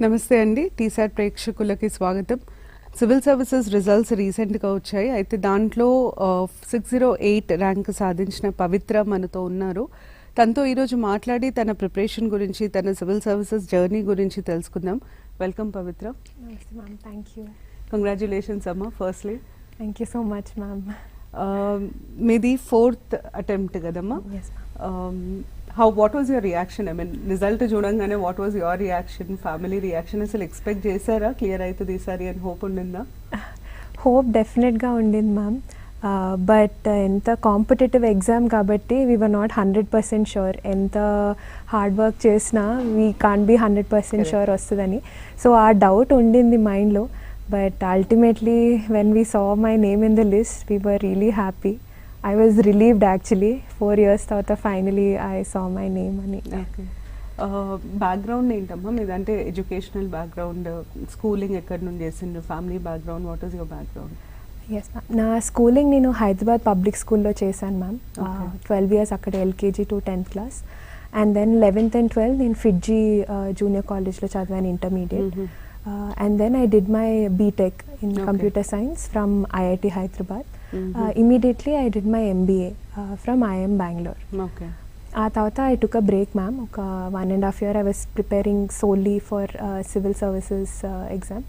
నమస్తే అండి. TSAT ప్రేక్షకులకి స్వాగతం. సివిల్ సర్వీసెస్ రిజల్ట్స్ రీసెంట్గా వచ్చాయి. అయితే దాంట్లో 608 ర్యాంక్ సాధించిన పవిత్ర మనతో ఉన్నారు. తనతో ఈరోజు మాట్లాడి తన ప్రిపరేషన్ గురించి, తన సివిల్ సర్వీసెస్ జర్నీ గురించి తెలుసుకుందాం. వెల్కమ్ పవిత్ర. నమస్తే మ్యామ్. Thank you. కంగ్రాచులేషన్స్ అమ్మ. Firstly thank you so much ma'am. మీది 4th అటెంప్ట్ కదమ్మా? Yes ma'am. what was your reaction? I mean, result చూడంగానే what was your reaction, family reaction? అసలు expect చేశారా clear అవుతుంది ఈసారి అని హోప్ ఉండిందా? హోప్ డెఫినెట్గా ఉండింది మ్యామ్. బట్ ఎంత కాంపిటేటివ్ ఎగ్జామ్ కాబట్టి వీ వర్ నాట్ 100% షూర్. ఎంత హార్డ్ వర్క్ చేసినా వీ కాంట్ బీ 100% షూర్ వస్తుందని. సో ఆ డౌట్ ఉండింది మైండ్లో. But ultimately when we saw my name in the list we were really happy. I was relieved actually. 4 years తర్వాత finally I saw my name అని. Okay. Background ఏంటమ్మా మీది? అంటే educational background, schooling ఎక్కడి నుండి చేసిండ్రు, family background, what is your background? Yes ma'am. నా స్కూలింగ్ నేను హైదరాబాద్ పబ్లిక్ స్కూల్లో చేశాను మ్యామ్. 12 years అక్కడ LKG to 10th class. And then 11th and 12th నేను ఫిడ్జీ జూనియర్ కాలేజ్లో చదివాను intermediate. And then I did my BTech in computer science from IIT Hyderabad. Immediately I did my MBA from IIM Bangalore. Okay. తర్వాత I took a break ma'am. ఒక 1.5 year I was preparing solely for civil services exam.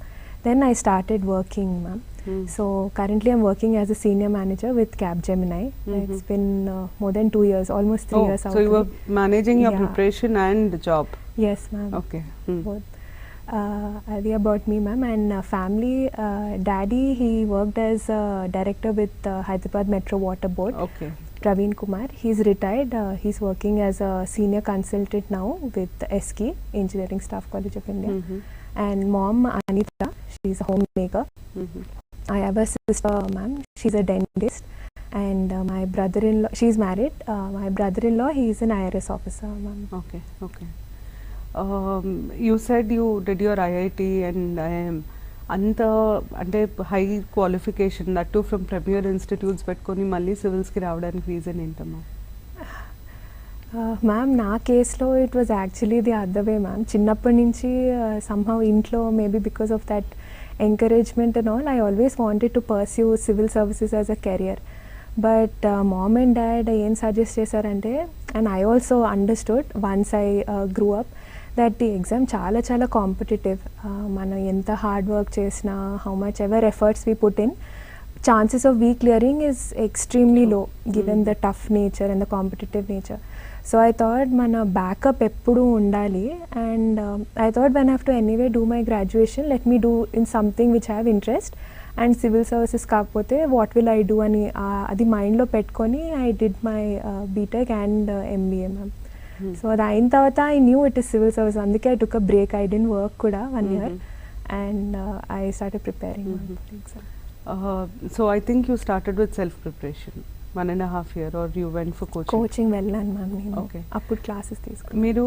Then I started working ma'am. So currently I'm working as a senior manager with Capgemini. It's been more than 2 years, almost 3 years out. So you were managing your preparation and job? Yes ma'am. Okay. Both. అది about me ma'am. And family, daddy he worked as director with Hyderabad metro water board. Okay. Praveen Kumar. He's retired. He's working as a senior consultant now with 𝗧𝗬𝗏, Engineering Staff College of India. And mom Anita, she's a homemaker. I have a sister ma'am. She's a dentist. And my brother-in-law, she's married. My brother-in-law, he is an IRS officer ma'am. Okay. Okay. You said you did your IIT and IIM. అంత అంటే high qualification, that too from premier institutes పెట్టుకొని మళ్ళీ సివిల్స్కి రావడానికి reason ఏంటమ్మా? Ma'am నా కేసులో it was actually the other way ma'am. చిన్నప్పటి నుంచి సమ్హౌ ఇంట్లో maybe because of that encouragement and all I always wanted to pursue civil services as a career. But mom and dad ఏం suggest చేశారంటే, and I also understood once I grew up that ఈ exam చాలా చాలా competitive. మనం ఎంత hard work చేసినా, how much ever efforts we put in, chances of we clearing is extremely low given the tough nature and the competitive nature. So I thought మన backup ఎప్పుడూ ఉండాలి. And I thought when have to anyway do my graduation, let me do in something which have interest. And civil services కాకపోతే what will I do అని అది మైండ్లో పెట్టుకొని I did my BTech and MBA ma'am. So అది అయిన తర్వాత I knew it is civil service. అందుకే I took a break. I didn't work కూడా 1 year and I started preparing for exam. So I think you started with self preparation 1.5 year or you went for coaching? Coaching వెళ్ళాను ma'am నేను. Okay. అప్పుడు classes తీసుకున్నాను. మీరు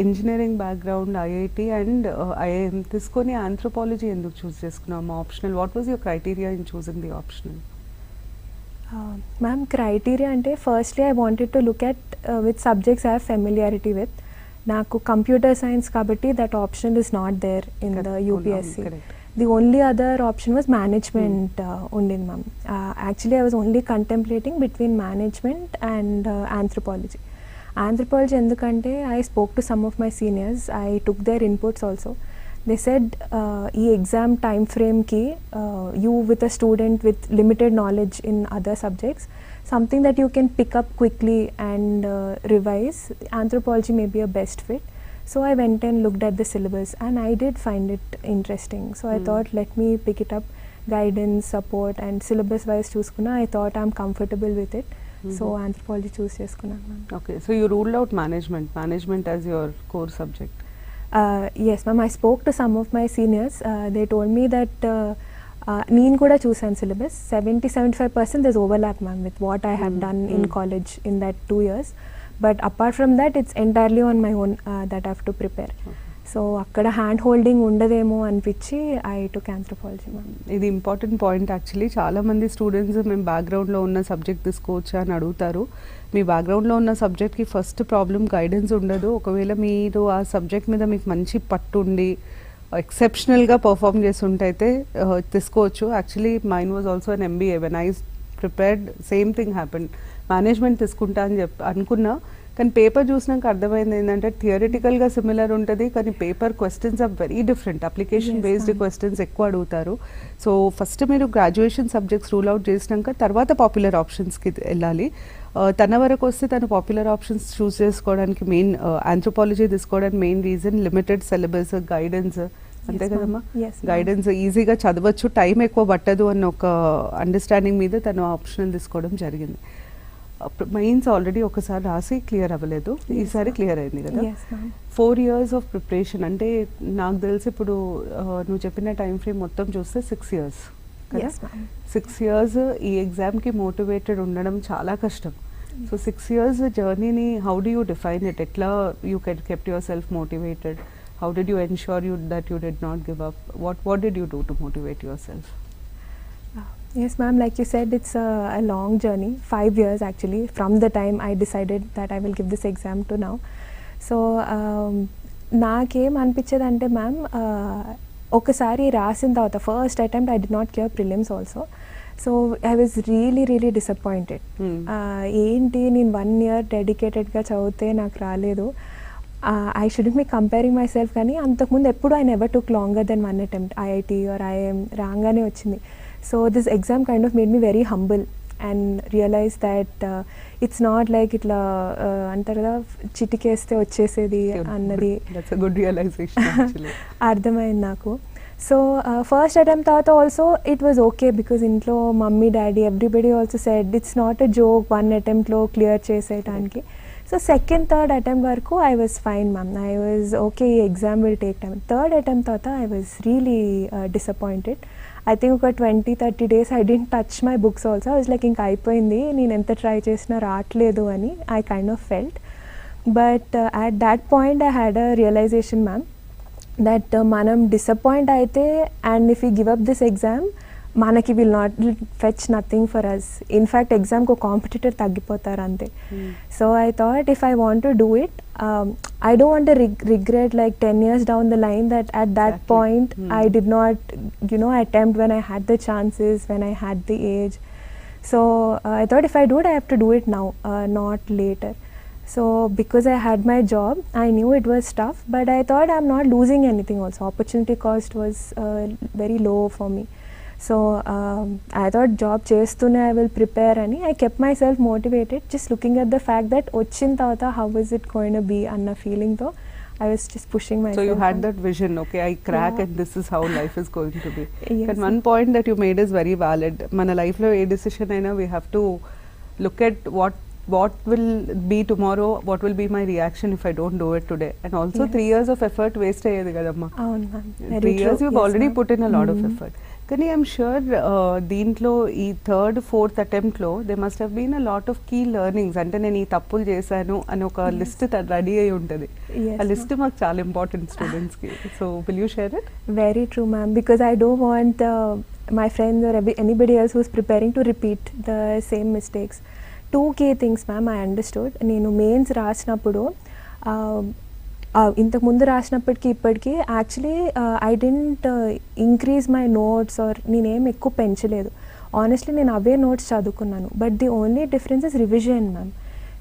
engineering background, IIT and IIM తీసుకొని anthropology ఎందుకు choose చేసుకున్నాము optional? What was your criteria in choosing the optional? Ma'am criteria అంటే firstly I wanted to look at with subjects I have familiarity with. నాకు computer science కాబట్టి that option is not there in the UPSC. The only other option was management ఉండింది ma'am. Actually I was only contemplating between management and anthropology. Anthropology ఎందుకంటే I spoke to some of my seniors, I took their inputs also. They said ఈ exam time ఫ్రేమ్కి you with a student with limited knowledge in other subjects, something that you can pick up quickly and revise, anthropology may be a best fit. So I went and looked at the syllabus and I did find it interesting. So I thought let me pick it up, guidance, support and syllabus wise చూసుకున్నా. I thought I'm comfortable with it. So anthropology choose చేసుకున్నాను. Okay, so you ruled out management as your core subject? Yes ma'am, I spoke to some of my seniors. They told me that నేను కూడా చూసాను syllabus. 70-75% there's overlap ma'am with what I have done in college in that 2 years. But apart from that it's entirely on my own that I have to prepare. So అక్కడ hand holding ఉండదేమో అనిపించి I took anthropology ma'am. ఇది important point actually. చాలామంది students మేము బ్యాక్గ్రౌండ్లో ఉన్న subject తీసుకోవచ్చా అని అడుగుతారు. మీ బ్యాక్గ్రౌండ్లో ఉన్న సబ్జెక్ట్కి ఫస్ట్ ప్రాబ్లం గైడెన్స్ ఉండదు. ఒకవేళ మీరు ఆ సబ్జెక్ట్ మీద మీకు మంచి పట్టు ఉండి ఎక్సెప్షనల్గా పర్ఫామ్ చేస్తుంటే అయితే తీసుకోవచ్చు. Actually mine was also on MBA. When I prepared same thing happen. Management తీసుకుంటా అని అనుకున్నా, కానీ పేపర్ చూసినాక అర్థమైంది ఏంటంటే థియరిటికల్గా సిమిలర్ ఉంటుంది, కానీ paper questions are very different. Application based questions ఎక్కువ అడుగుతారు. సో ఫస్ట్ మీరు గ్రాడ్యుయేషన్ సబ్జెక్ట్స్ రూల్ అవుట్ చేసినాక తర్వాత పాపులర్ ఆప్షన్స్కి వెళ్ళాలి. తన వరకు వస్తే తను పాపులర్ ఆప్షన్స్ చూస్ చేసుకోవడానికి మెయిన్ ఆంథ్రోపాలజీ తీసుకోవడానికి main reason limited syllabus, guidance, అంతే కదమ్మా. గైడెన్స్ ఈజీగా చదవచ్చు, టైం ఎక్కువ పట్టదు అన్న ఒక అండర్స్టాండింగ్ మీద తను ఆప్షనల్ తీసుకోవడం జరిగింది. మెయిన్స్ ఆల్రెడీ ఒకసారి రాసి క్లియర్ అవ్వలేదు, ఈసారి క్లియర్ అయింది కదా. 4 years ఆఫ్ ప్రిపరేషన్ అంటే నాకు తెలిసి ఇప్పుడు నువ్వు చెప్పిన టైం ఫ్రేమ్ మొత్తం చూస్తే 6 years. 6 years ఈ ఎగ్జామ్కి మోటివేటెడ్ ఉండడం చాలా కష్టం. సో 6 years జర్నీని how do you define it? ఎట్లా you kept yourself motivated? How did you ensure that you did not give up? What did you do to motivate yourself? Yes, ma'am. Like you said, it's a long journey. 5 years actually, from the time I decided that I will give this exam to now. So, నాకేం అనిపించేది అంటే ma'am, ఒకసారి రాసిన తర్వాత first attempt I did not clear prelims also. So I was really disappointed. ఏంటి నేను 1 year డెడికేటెడ్గా చదివితే నాకు రాలేదు. I shouldn't be comparing myself, కానీ అంతకుముందు ఎప్పుడు I never took longer than 1 attempt. IIT or IIM రాగానే వచ్చింది. So this exam kind of made me very humble and realize that it's not like itla antaru kada chitikeste vachesedi annadi. That's a good realization actually. ardhamaindi naku. So first attempt tarvata also it was okay because intlo mummy daddy everybody also said it's not a joke, 1 attempt lo clear chesedaniki. So second third attempt varaku I was fine ma'am. I was okay, exam will take time. Third attempt tarvata I was really disappointed. I think ఒక 20-30 days I didn't touch my books also. I was like ఇంకా అయిపోయింది, నేను ఎంత try చేసినా రావట్లేదు అని I kind of felt. But at that point I had a realization, ma'am, that మనం disappoint అయితే and if we give up this exam, మనకి will not fetch nothing for us. In fact ఎగ్జామ్కి ఒక competitor తగ్గిపోతారు అంతే. So I thought if I want to do it, I don't want to regret like 10 years down the line that at that point I did not attempt when I had the chances, when I had the age. So I thought if I do it, I have to do it now, not later. So because I had my job, I knew it was tough, but I thought I'm not losing anything also. Opportunity cost was very low for me. So I thought job chestune I will prepare ani I kept myself motivated, just looking at the fact that ochin tarvata how is it going to be anna feeling though I was just pushing myself. So you had that vision, okay, I crack and this is how life is going to be. Yes, and one point that you made is very valid. Mana life lo a decision aina we have to look at what will be tomorrow, what will be my reaction if I don't do it today. And also 3 years of effort waste ayedi kadamma. Avunu ma'am, 3 years you've already put in a lot of effort. కానీ I'm sure దీంట్లో ఈ 3rd, 4th అటెంప్ట్లో they must have been a lot of key learnings. అంటే నేను ఈ తప్పులు చేశాను అని ఒక లిస్ట్ రెడీ అయి ఉంటుంది. ఆ లిస్ట్ మాకు చాలా ఇంపార్టెంట్ స్టూడెంట్స్కి. So will you share it? Very true ma'am, because I don't want my friends or anybody else who's preparing to repeat the same mistakes. 2 key things ma'am I understood. నేను mains రాసినప్పుడు ఇంతకు ముందు రాసినప్పటికీ ఇప్పటికీ actually I didn't increase my notes or నేనేం ఎక్కువ పెంచలేదు. Honestly నేను అవే నోట్స్ చదువుకున్నాను. But the only difference is revision ma'am.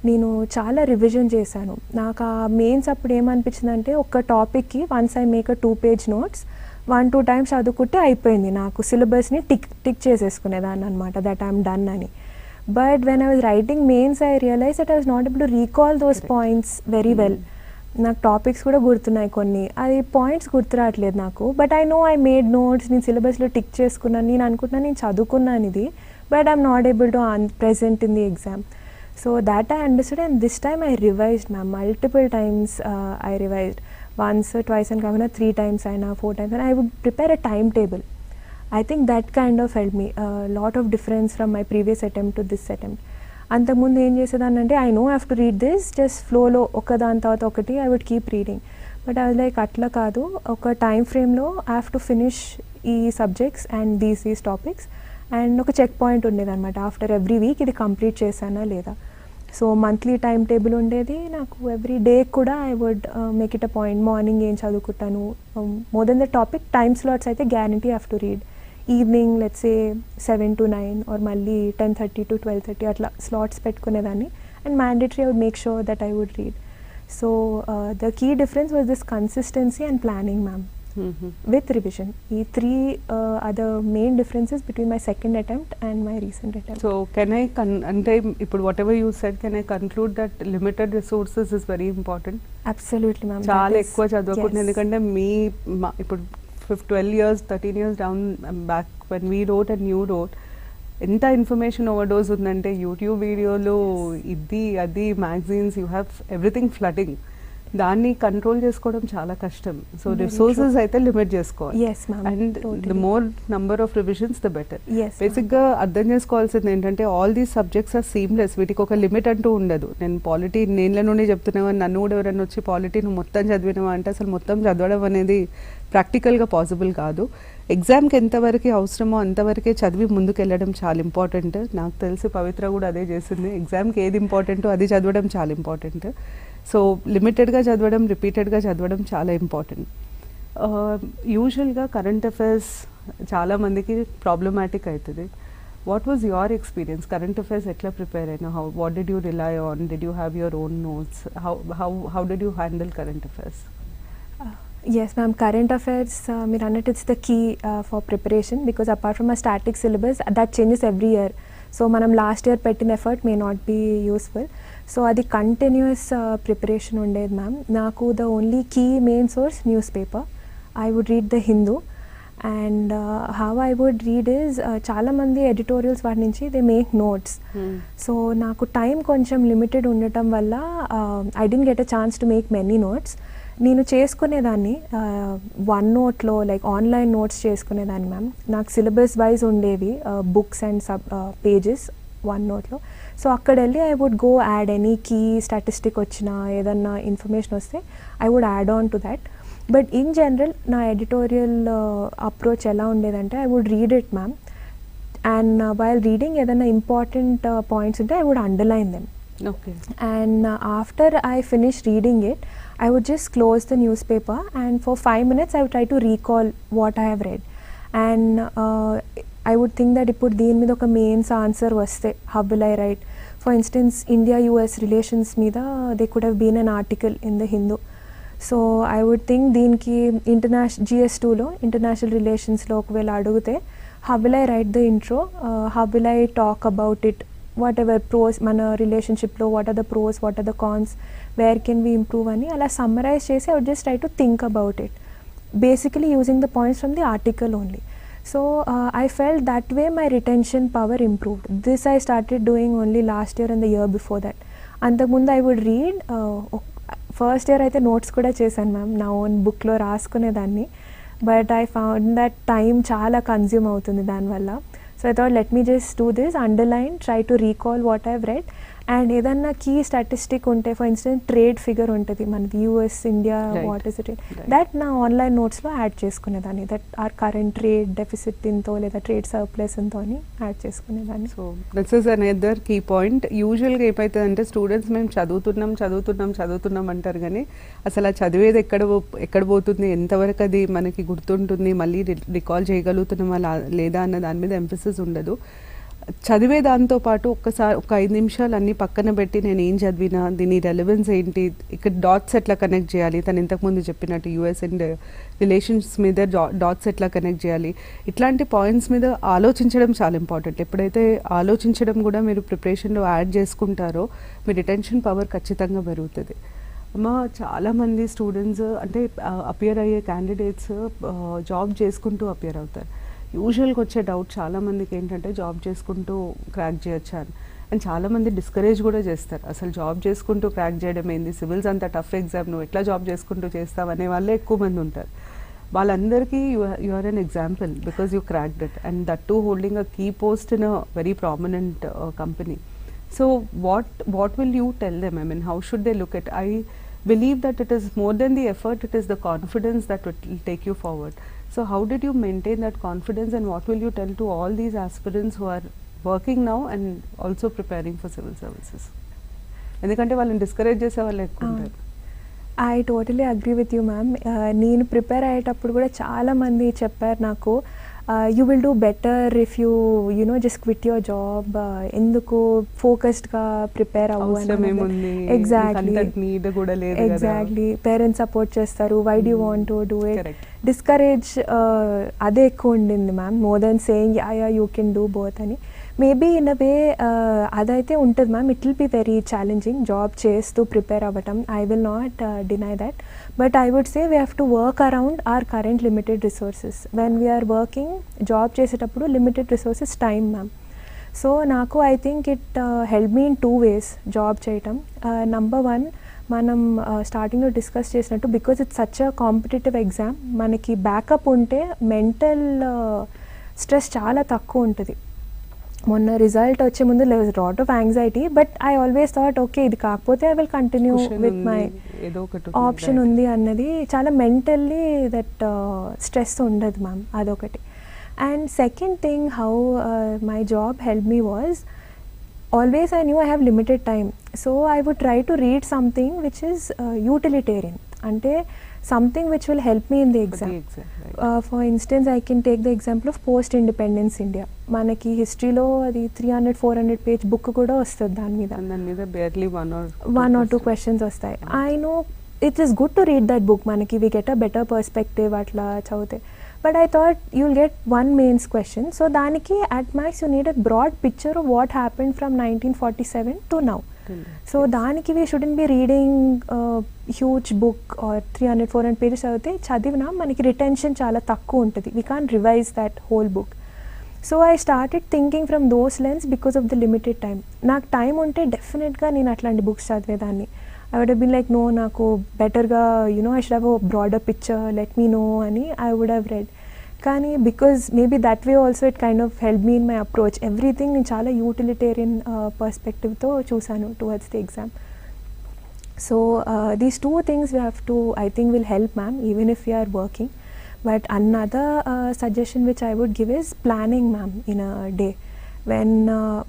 నేను చాలా రివిజన్ చేశాను. నాకు ఆ మెయిన్స్ అప్పుడు ఏమనిపించిందంటే ఒక టాపిక్కి once I make a 2-page notes 1-2 times చదువుకుంటే అయిపోయింది. నాకు సిలబస్ని టిక్ చేసేసుకునేదాన్ని అనమాట, దట్ ఐఎమ్ డన్ అని. But when I was writing mains I realise that I was not able to recall those points very well. నాకు టాపిక్స్ కూడా గుర్తున్నాయి కొన్ని, అది పాయింట్స్ గుర్తు రావట్లేదు నాకు. But I know I made notes, నేను సిలబస్లో టిక్ చేసుకున్నాను, నేను అనుకుంటున్నాను నేను చదువుకున్నాను ఇది, but I'm not able to present in the exam. So that I understood and this time I revised ma'am. Multiple times I revised, once or twice అని కాకుండా 3 times అయినా 4 times అయినా. I would prepare a timetable. I think that kind of helped me a lot of difference from my previous attempt to this attempt. అంతకుముందు ఏం చేసేదాన్ని అంటే I know have to read this, just ఫ్లోలో ఒకదాని తర్వాత ఒకటి I would keep reading. But అది like అట్లా కాదు, ఒక టైం ఫ్రేమ్లో ఐ హ్యావ్ టు ఫినిష్ ఈ subjects and these topics and ఒక చెక్ పాయింట్ ఉండేదన్నమాట ఆఫ్టర్ ఎవ్రీ వీక్ ఇది కంప్లీట్ చేశానా లేదా. సో మంత్లీ టైం టేబుల్ ఉండేది నాకు. ఎవ్రీ డే కూడా I would make it a point, morning ఏం చదువుకుంటాను, more than the topic time slots అయితే guarantee have to read. Evening let's say 7 to 9 or మళ్ళీ 10:30 to 12:30 అట్లా స్లాట్స్ పెట్టుకునేదాన్ని. And mandatory I would make sure that I would read. So the key difference was this consistency and planning ma'am with revision. These three are the main differences between my second attempt and my recent attempt. So can I ante ippudu whatever you said, can I conclude that limited resources is very important? Absolutely ma'am. Chaala ekkuva chaduvakunna endukante mee ippudu 12 years 13 years down back when we wrote and you wrote, ఎంత information overdose ఉందంటే YouTube వీడియోలు, ఇది అది magazines, you have everything flooding. దాన్ని control చేసుకోవడం చాలా కష్టం. So resources అయితే లిమిట్ చేసుకోవాలి. And the more number of revisions the better. బేసిక్గా అర్థం చేసుకోవాల్సింది ఏంటంటే all these subjects are seamless. వీటికి ఒక లిమిట్ అంటూ ఉండదు. నేను పాలిటీ నేల నుండి చెప్తున్నావా, నన్ను కూడా ఎవరైనా వచ్చి పాలిటీ నువ్వు మొత్తం చదివినావా అంటే అసలు మొత్తం చదవడం అనేది ప్రాక్టికల్గా పాసిబుల్ కాదు. ఎగ్జామ్కి ఎంతవరకు అవసరమో అంతవరకే చదివి ముందుకు వెళ్ళడం చాలా ఇంపార్టెంట్. నాకు తెలిసి పవిత్ర కూడా అదే చేసింది. ఎగ్జామ్కి ఏది ఇంపార్టెంటో అది చదవడం చాలా ఇంపార్టెంట్. సో లిమిటెడ్గా చదవడం, రిపీటెడ్గా చదవడం చాలా ఇంపార్టెంట్. యూజువల్గా కరెంట్ అఫైర్స్ చాలామందికి ప్రాబ్లమాటిక్ అవుతుంది. What was your experience? Current affairs ఎట్లా ప్రిపేర్ అయినా? What did you rely on? Did you have your own notes? How did you handle current affairs? Yes ma'am, current affairs meer annattu it's the key for preparation, because apart from a static syllabus that changes every year. So manam last year pettin effort may not be useful. So adi continuous preparation undedi ma'am. Naku the only key main source newspaper. I would read the Hindu, and how I would read is chaala mandi editorials vaadi nunchi they make notes. So naku time koncham limited undatam valla I didn't get a chance to make many notes. నేను చేసుకునేదాన్ని one నోట్లో, like online notes చేసుకునేదాన్ని ma'am. నాకు syllabus wise ఉండేవి books and pages one నోట్లో. So అక్కడ వెళ్ళి I would go add any key statistic వచ్చినా, ఏదన్నా ఇన్ఫర్మేషన్ వస్తే I would add on to that. But in general నా ఎడిటోరియల్ అప్రోచ్ ఎలా ఉండేదంటే I would read it ma'am, and while reading ఏదైనా ఇంపార్టెంట్ పాయింట్స్ ఉంటే I would underline them. Okay. And after I finished reading it, I would just close the newspaper, and for 5 minutes I would try to recall what I have read. And I would think that ippudu deen meeda oka mains answer vaste how will I write? For instance, India US relations meeda there could have been an article in the Hindu. So I would think deenki international GS2 lo international relations lo okavela adugute how will I write the intro, how will I talk about it, whatever pros mana relationship lo, what are the pros, what are the cons, where can we improve ani ala summarize chesi I would just try to think about it, basically using the points from the article only. So I felt that way my retention power improved. This I started doing only last year and the year before that. Antamundu I would read first year aithe notes kuda chesanu ma'am, na own book lo raasukunedanni, but I found that time chaala consume avutundi dan valla. So I thought, let me just do this, underline, try to recall what I've read, and ఏదన్నా key statistic ఉంటే, for instance trade figure ఉంటుంది మనది US India, what is it, that నా online నోట్స్లో add చేసుకునేదాన్ని. That are current trade deficit ఇంతో లేదా trade surplus ఇంతో అని యాడ్ చేసుకునేదాన్ని. So this is another key point. యూజువల్గా ఏమవుతుందంటే స్టూడెంట్స్ మేము చదువుతున్నాం అంటారు, కానీ అసలు ఆ చదివేది ఎక్కడ పోతుంది, ఎంతవరకు అది మనకి గుర్తుంటుంది, మళ్ళీ రికాల్ చేయగలుగుతున్నామా లేదా అన్న దాని మీద ఎంఫసిస్ ఉండదు. చదివే దాంతోపాటు ఒక్కసారి ఒక 5 నిమిషాలు అన్నీ పక్కన పెట్టి నేను ఏం చదివినా, దీని రెలవెన్స్ ఏంటి, ఇక్కడ డాట్స్ ఎట్లా కనెక్ట్ చేయాలి, తను ఇంతకుముందు చెప్పినట్టు యూఎస్ అండ్ రిలేషన్స్ మీద డాట్స్ ఎట్లా కనెక్ట్ చేయాలి, ఇట్లాంటి పాయింట్స్ మీద ఆలోచించడం చాలా ఇంపార్టెంట్. ఎప్పుడైతే ఆలోచించడం కూడా మీరు ప్రిపరేషన్లో యాడ్ చేసుకుంటారో మీ రిటెన్షన్ పవర్ ఖచ్చితంగా పెరుగుతుంది. చాలామంది స్టూడెంట్స్ అంటే అపియర్ అయ్యే క్యాండిడేట్స్ జాబ్ చేసుకుంటూ అపియర్ అవుతారు. యూజువల్గా వచ్చే డౌట్ చాలామందికి ఏంటంటే జాబ్ చేసుకుంటూ క్రాక్ చేయొచ్చా అని. అండ్ చాలామంది డిస్కరేజ్ కూడా చేస్తారు, అసలు జాబ్ చేసుకుంటూ క్రాక్ చేయడం ఏంది, సివిల్స్ అంత టఫ్ ఎగ్జామ్, నువ్వు ఎట్లా జాబ్ చేసుకుంటూ చేస్తావు అనే వాళ్ళే ఎక్కువ మంది ఉంటారు. వాళ్ళందరికీ you are an example because you cracked it, and that too holding a key post in a very prominent company. So what will you tell them? I mean, how should they look at? I believe that it is more than the effort, it is the confidence that will take you forward. So how did you maintain that confidence, and what will you tell to all these aspirants who are working now and also preparing for civil services? ఎందుకంటే వాళ్ళని discourage చేసే వాళ్ళు ఎక్కువ ఉంటారు. I totally agree with you ma'am. నేను prepare అయ్యేటప్పుడు కూడా చాలామంది చెప్పారు నాకు, you will do better if you know just quit your job, ఎందుకు ఫోకస్డ్గా ప్రిపేర్ అవ్వు అని. ఎగ్జాక్ట్లీ పేరెంట్స్ సపోర్ట్ చేస్తారు, why do want to do it, discourage అదే ఎక్కువ ఉండింది ma'am, more than saying yeah you can do both అని. Maybe in a way అదైతే ఉంటుంది ma'am, it will be very challenging job చేస్తూ ప్రిపేర్ అవ్వటం, I will not deny that. But I would say we have to work around our current limited resources. When we're working job చేసేటప్పుడు limited resources time ma'am. So నాకు I think it help me in 2 ways job చేయటం. Number 1, మనం స్టార్టింగ్లో discuss చేసినట్టు, because it's such a competitive exam, మనకి backup ఉంటే mental stress చాలా తక్కువ ఉంటుంది. మొన్న రిజల్ట్ వచ్చే ముందు there was a lot of anxiety, but I always thought okay ఇది కాకపోతే I will continue with my option ఉంది అన్నది. చాలా మెంటల్లీ దట్ స్ట్రెస్ ఉండదు మ్యామ్, అదొకటి. And second thing how my job help me was, always I knew I have limited time, so I would try to read something which is utilitarian, అంటే something which will help me in the exam. For instance, I can take the example of post independence India. మనకి హిస్టరీలో అది 300-400 page book కూడా వస్తుంది, దాని మీద barely one or two questions వస్తాయి. I know it is good to read that book, మనకి we get a better perspective అట్లా చదివితే. But I thought you'll get one mains question, so దానికి at max you need a broad picture of what happened from 1947 to now. So దానికి we shouldn't be reading huge book or 300-400 pages చదివితే చదివినా మనకి retention చాలా తక్కువ ఉంటుంది, we can't revise that whole book. So I started thinking from those lens because of the limited time. నాకు time ఉంటే డెఫినెట్గా నేను అట్లాంటి బుక్స్ చదివేదాన్ని. I would been like no, నాకు బెటర్గా you know I should have a broader picture, let me know అని I would have red. కానీ because maybe that way also it kind of help me in my approach. Everything నేను చాలా utilitarian పర్స్పెక్టివ్తో చూసాను towards the exam. So these 2 things we have to, I think, will help ma'am even if we are working. But another suggestion which I would give is planning ma'am in a day. When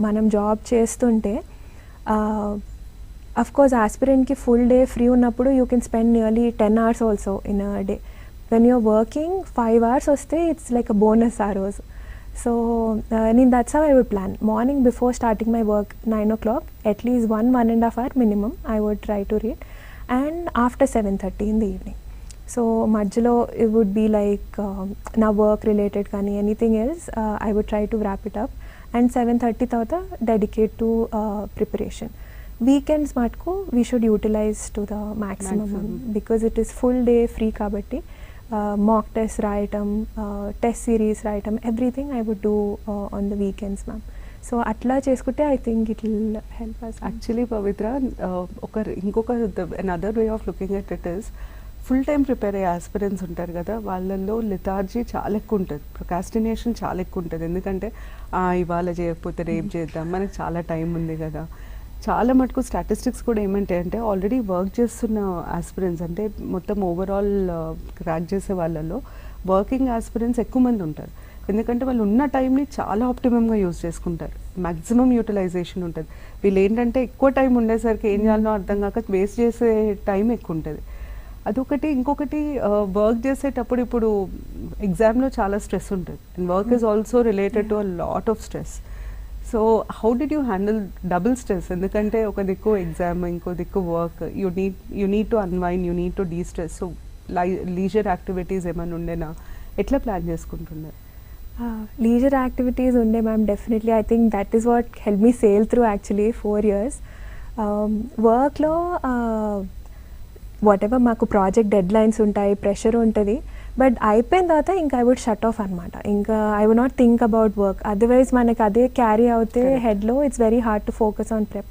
manam job chestunte, of course aspirant ki full day free unnappudu you can spend nearly 10 hours also in a day. When you're working 5 hours వస్తే it's like a bonus ఆ రోజు. So that's how I would plan. Morning before starting my work 9 o'clock, at least 1.5 hour minimum I would try to read, and after 7:30 in the evening. So మధ్యలో it would be like నా work related కానీ anything else I would try to wrap it up, and 7:30 తర్వాత dedicate to preparation. Weekends మటుకు we should utilize to the maximum. Because it is full day free కాబట్టి Mocktest రాయటం, test series రాయటం, everything I would do on the weekends ma'am. So అట్లా చేసుకుంటే I think it will help us. Actually Pavitra, ఇంకొక another way of looking at it is, full time prepare అయ్యే aspirants ఉంటారు కదా, వాళ్ళల్లో లిథార్జీ చాలా ఎక్కువ ఉంటుంది, ప్రొకాస్టినేషన్ చాలా ఎక్కువ ఉంటుంది. ఎందుకంటే ఇవాళ చేయకపోతే రేపు చేద్దాం, మనకి చాలా టైం ఉంది కదా. చాలా మటుకు స్టాటిస్టిక్స్ కూడా ఏమంటాయంటే, ఆల్రెడీ వర్క్ చేస్తున్న ఆస్పిరెంట్స్, అంటే మొత్తం ఓవరాల్ క్రాక్ చేసే వాళ్ళలో వర్కింగ్ ఆస్పిరెంట్స్ ఎక్కువ మంది ఉంటారు. ఎందుకంటే వాళ్ళు ఉన్న టైంని చాలా ఆప్టిమమ్గా యూజ్ చేసుకుంటారు, మ్యాక్సిమం యూటిలైజేషన్ ఉంటుంది. వీళ్ళు ఏంటంటే ఎక్కువ టైం ఉండేసరికి ఏం చేయాలో అర్థం కాక వేస్ట్ చేసే టైం ఎక్కువ ఉంటుంది, అదొకటి. ఇంకొకటి, వర్క్ చేసేటప్పుడు ఇప్పుడు ఎగ్జామ్లో చాలా స్ట్రెస్ ఉంటుంది, and work is also related to a lot of stress. So how did you handle double stress? ఎందుకంటే ఒక దిక్కు ఎగ్జామ్, ఇంకో దిక్కు work, you need to unwind, you need to destress. So leisure activities ఏమైనా ఉండేనా, ఎట్లా plan చేసుకుంటున్నారు? Leisure activities ఉండే ma'am, definitely. I think that is what help me sail through actually 4 years. వర్క్లో వాట్ ఎవర్ మాకు project dead lines ఉంటాయి, pressure ఉంటుంది, but అయిపోయిన తర్వాత ఇంకా ఐ వుడ్ షట్ ఆఫ్ అనమాట. ఇంకా I would not think about work, otherwise మనకి అదే క్యారీ అవుతే హెడ్లో it's very hard to focus on prep.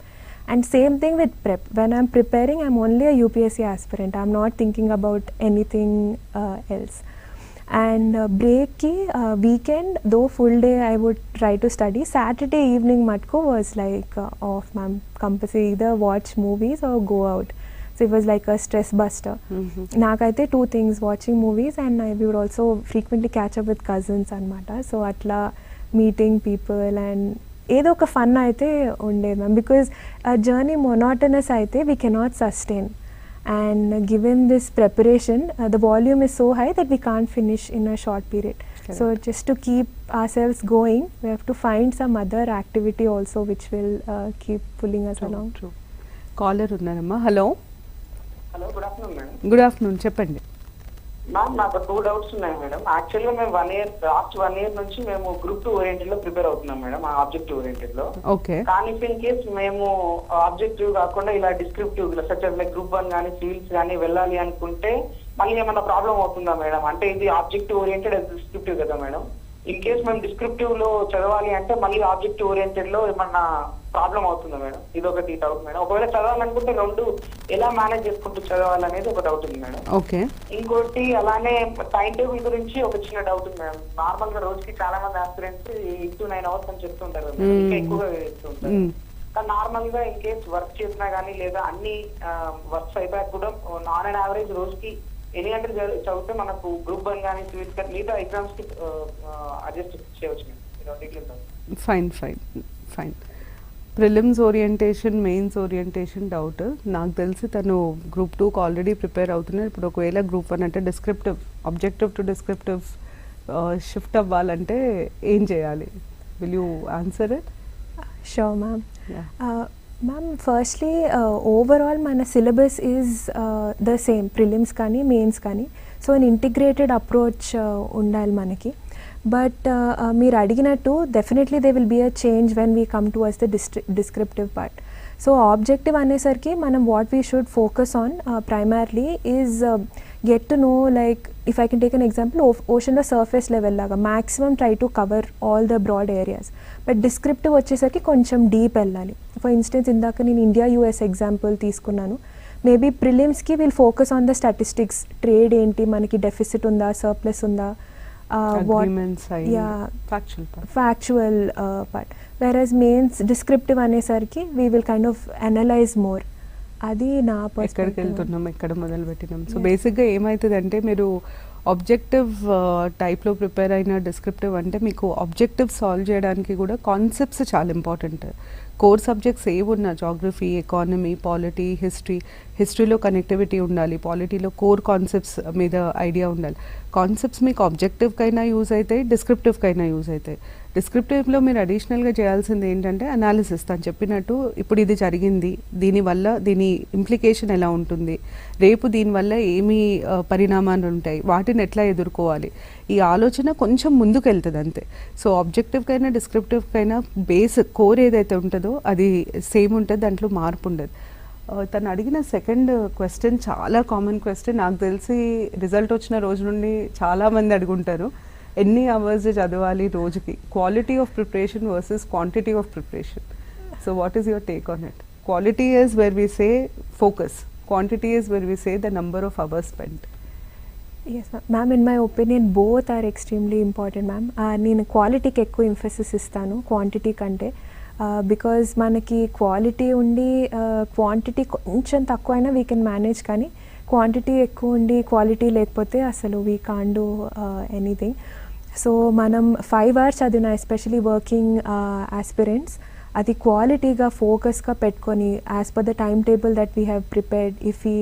And same thing with prep, when I'm preparing I'm only a UPSC aspirant, I'm not thinking about anything else. And బ్రేక్కి weekend though full day I would try to study. Saturday evening మటుకు was like off ma'am, compulsory either watch movies or go out. So it was like a stress buster. Nakaithe 2 things, watching movies and we would also frequently catch up with cousins anamata. So atla meeting people and ఏదో ఒక fun అయితే ఉండేది ma'am, because ఆ journey monotonous అయితే we cannot sustain. And given this preparation, the volume is so high that we can't finish in a short period. Correct. So just to keep ourselves going, we have to find some other activity also which will keep pulling us along. True. Caller ఉన్నారమ్మా. Hello. Hello, good afternoon madam. Good afternoon, చెప్పండి. Ma'am, నాకు 2 doubts ఉన్నాయి madam. యాక్చువల్గా మేము last 1 year నుంచి మేము group 2 oriented లో prepare అవుతున్నాం మేడం, ఆబ్జెక్టివ్ ఓరియంటెడ్ లో. ఓకే. కానీ ఇన్ కేస్ మేము ఆబ్జెక్టివ్ కాకుండా ఇలా డిస్క్రిప్టివ్ సచ్ లైక్ గ్రూప్ 1 కానీ సివిల్స్ కానీ వెళ్ళాలి అనుకుంటే మళ్ళీ ఏమన్నా ప్రాబ్లం అవుతుందా మేడం? అంటే ఇది ఆబ్జెక్టివ్ ఓరియంటెడ్, డిస్క్రిప్టివ్ కదా మేడం. ఇన్ కేస్ మేము డిస్క్రిప్టివ్ లో చదవాలి అంటే మళ్ళీ ఆబ్జెక్టివ్ ఓరియంటెడ్ లో ఏమన్నా ప్రాబ్లం అవుతుందా మేడం? ఇది ఒకటి డౌట్ మేడం. ఒకవేళ చదవాలనుకుంటే 2 ఎలా మేనేజ్ చేసుకుంటూ చదవాలనేది ఒక డౌట్ ఉంది మేడం. ఓకే. ఇంకోటి అలానే టైం టేబుల్ గురించి ఒక చిన్న డౌట్ ఉంది మేడం. నార్మల్ గా రోజుకి చాలా మంది ఆస్పిరెంట్స్ 8 to 9 hours అని చెప్తుంటారు, ఇంకా ఎక్కువగా చెప్తుంటారు. కానీ నార్మల్ గా ఇన్ కేస్ వర్క్ చేసినా గానీ లేదా అన్ని వర్క్స్ అయిపోయాక కూడా నాన్ అండ్ యావరేజ్ రోజుకి ఎన్ని గంటలు చదివితే మనకు గ్రూప్ 1 కానీ సివిల్స్ కానీ మిగతా ఎగ్జామ్స్ కి అడ్జస్ట్ చేయవచ్చు? Fine. Prelims orientation, mains orientation doubt. నాకు తెలిసి తను గ్రూప్ 2కి ఆల్రెడీ ప్రిపేర్ అవుతున్నారు. ఇప్పుడు ఒకవేళ గ్రూప్ 1 అంటే descriptive, objective to descriptive shift అవ్వాలంటే ఏం చేయాలి? Will you answer it? Sure ma'am. Ma'am, firstly overall మన syllabus is the same, prelims కానీ మెయిన్స్ కానీ. సో అన్ ఇంటిగ్రేటెడ్ అప్రోచ్ ఉండాలి మనకి. బట్ మీరు అడిగినట్టు definitely they will be a change when we come towards the descriptive part. So objective అనేసరికి మనం what we should focus on primarily is get to know, like if I can take an example, ocean lo surface level laga maximum try to cover all the broad areas, but descriptive vachesarki koncham deep ellali. For instance, indaka nenu India US example తీసుకున్నాను. Maybe prelims ki will focus on the statistics, trade enti manaki deficit unda, surplus unda, agreement sign, factual part, whereas mains descriptive అనేసరికి we will kind of analyze more. అది నా ఎక్కడికి వెళ్తున్నాం, ఎక్కడ మొదలు పెట్టినాం. So బేసిక్గా ఏమవుతుందంటే మీరు ఆబ్జెక్టివ్ టైప్లో ప్రిపేర్ అయిన డిస్క్రిప్టివ్ అంటే మీకు ఆబ్జెక్టివ్ సాల్వ్ చేయడానికి కూడా కాన్సెప్ట్స్ చాలా ఇంపార్టెంట్. కోర్ సబ్జెక్ట్స్ ఏవున్నా, జాగ్రఫీ, ఎకానమీ, పాలిటీ, హిస్టరీలో కనెక్టివిటీ ఉండాలి, పాలిటీలో కోర్ కాన్సెప్ట్స్ మీద ఐడియా ఉండాలి. కాన్సెప్ట్స్ మీకు ఆబ్జెక్టివ్కైనా యూజ్ అవుతాయి, డిస్క్రిప్టివ్కైనా యూజ్ అవుతాయి. డిస్క్రిప్టివ్లో మీరు అడిషనల్గా చేయాల్సింది ఏంటంటే అనాలిసిస్. తను చెప్పినట్టు ఇప్పుడు ఇది జరిగింది, దీనివల్ల దీని ఇంప్లికేషన్ ఎలా ఉంటుంది, రేపు దీనివల్ల ఏమి పరిణామాలు ఉంటాయి, వాటిని ఎట్లా ఎదుర్కోవాలి, ఈ ఆలోచన కొంచెం ముందుకు వెళ్తుంది అంతే. సో ఆబ్జెక్టివ్కైనా డిస్క్రిప్టివ్కైనా బేస్ కోర్ ఏదైతే ఉంటుందో అది సేమ్ ఉంటుంది, దాంట్లో మార్పు ఉండదు. తను అడిగిన సెకండ్ క్వశ్చన్ చాలా కామన్ క్వశ్చన్. నాకు తెలిసి రిజల్ట్ వచ్చిన రోజు నుండి చాలామంది అడుగుంటారు, ఎన్ని అవర్స్ చదవాలి రోజుకి? Quality of preparation versus quantity of preparation. So what is your take on it? Quality is where we say focus, quantity is where we say the number of hours spent. Yes ma'am, in my opinion both are extremely important ma'am. నేను క్వాలిటీకి ఎక్కువ emphasis ఇస్తాను quantity కంటే, because మనకి quality ఉండి quantity కొంచెం తక్కువైనా we can manage, కానీ క్వాంటిటీ ఎక్కువ ఉండి క్వాలిటీ లేకపోతే అసలు we can do anything. So మనం 5 hours చదివిన, ఎస్పెషలీ వర్కింగ్ ఆస్పిరెంట్స్, అది క్వాలిటీగా ఫోకస్గా పెట్టుకొని as per the time table that we have prepared, if we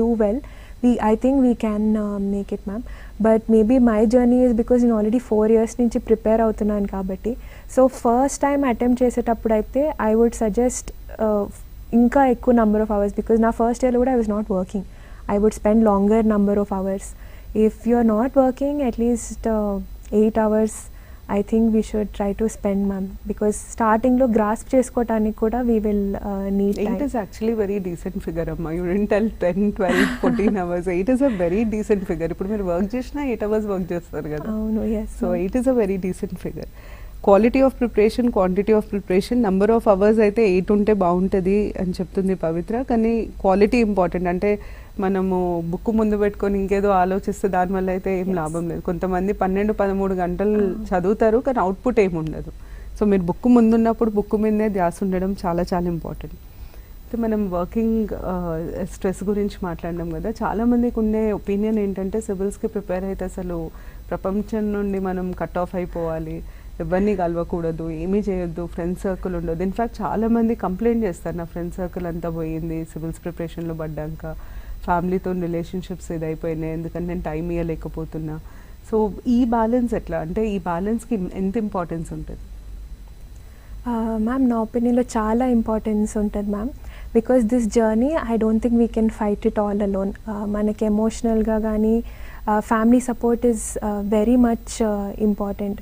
do well, I think we can make it ma'am. But maybe my journey is because నేను already 4 years నుంచి prepare అవుతున్నాను కాబట్టి, so first time attempt చేసేటప్పుడు అయితే I would suggest ఇంకా ఎక్కువ number of hours, because నా first ఇయర్లో కూడా I was not working. I would spend longer number of hours. If you are not working, at least 8 hours I think we should try to spend ma'am, because starting lo grasp cheskotaనికి కూడా we will need time. 8 is actually very decent figure amma. You didn't tell 10, 12, 14 hours. 8 is a very decent figure. ఇప్పుడు మీరు work చేసినా 8 hours work చేస్తారు కదా. అవును, yes. So 8 is a very decent figure. Quality of preparation, quantity of preparation, number of hours అయితే 8 ఉంటే బాగుంటుంది అని చెప్తుంది పవిత్ర. కానీ క్వాలిటీ ఇంపార్టెంట్. అంటే మనము బుక్ ముందు పెట్టుకొని ఇంకేదో ఆలోచిస్తే దానివల్ల అయితే ఏం లాభం లేదు. కొంతమంది 12-13 గంటలు చదువుతారు కానీ అవుట్పుట్ ఏమి ఉండదు. సో మీరు బుక్ ముందున్నప్పుడు బుక్ మీదనే ధ్యాస ఉండడం చాలా చాలా ఇంపార్టెంట్. అయితే మనం వర్కింగ్ స్ట్రెస్ గురించి మాట్లాడినాం కదా. చాలామందికి ఉండే ఒపీనియన్ ఏంటంటే సివిల్స్కి ప్రిపేర్ అయితే అసలు ప్రపంచం నుండి మనం కట్ ఆఫ్ అయిపోవాలి, ఎవరిని కలవకూడదు, ఏమీ చేయొద్దు, ఫ్రెండ్స్ సర్కిల్ ఉండదు. ఇన్ఫ్యాక్ట్ చాలామంది కంప్లైంట్ చేస్తారు, నా ఫ్రెండ్స్ సర్కిల్ అంతా పోయింది సివిల్స్ ప్రిపరేషన్లో పడ్డాక, ఫ్యామిలీతో రిలేషన్షిప్స్ ఇదైపోయినాయి ఎందుకంటే నేను టైం ఇవ్వలేకపోతున్నా. సో ఈ బ్యాలెన్స్ ఎట్లా, అంటే ఈ బ్యాలెన్స్కి ఎంత ఇంపార్టెన్స్ ఉంటుంది? మ్యామ్ నా ఒపీనియన్లో చాలా ఇంపార్టెన్స్ ఉంటుంది ma'am. Because this journey I don't think we can fight it all alone. మనకి ఎమోషనల్గా కానీ family support is very much important.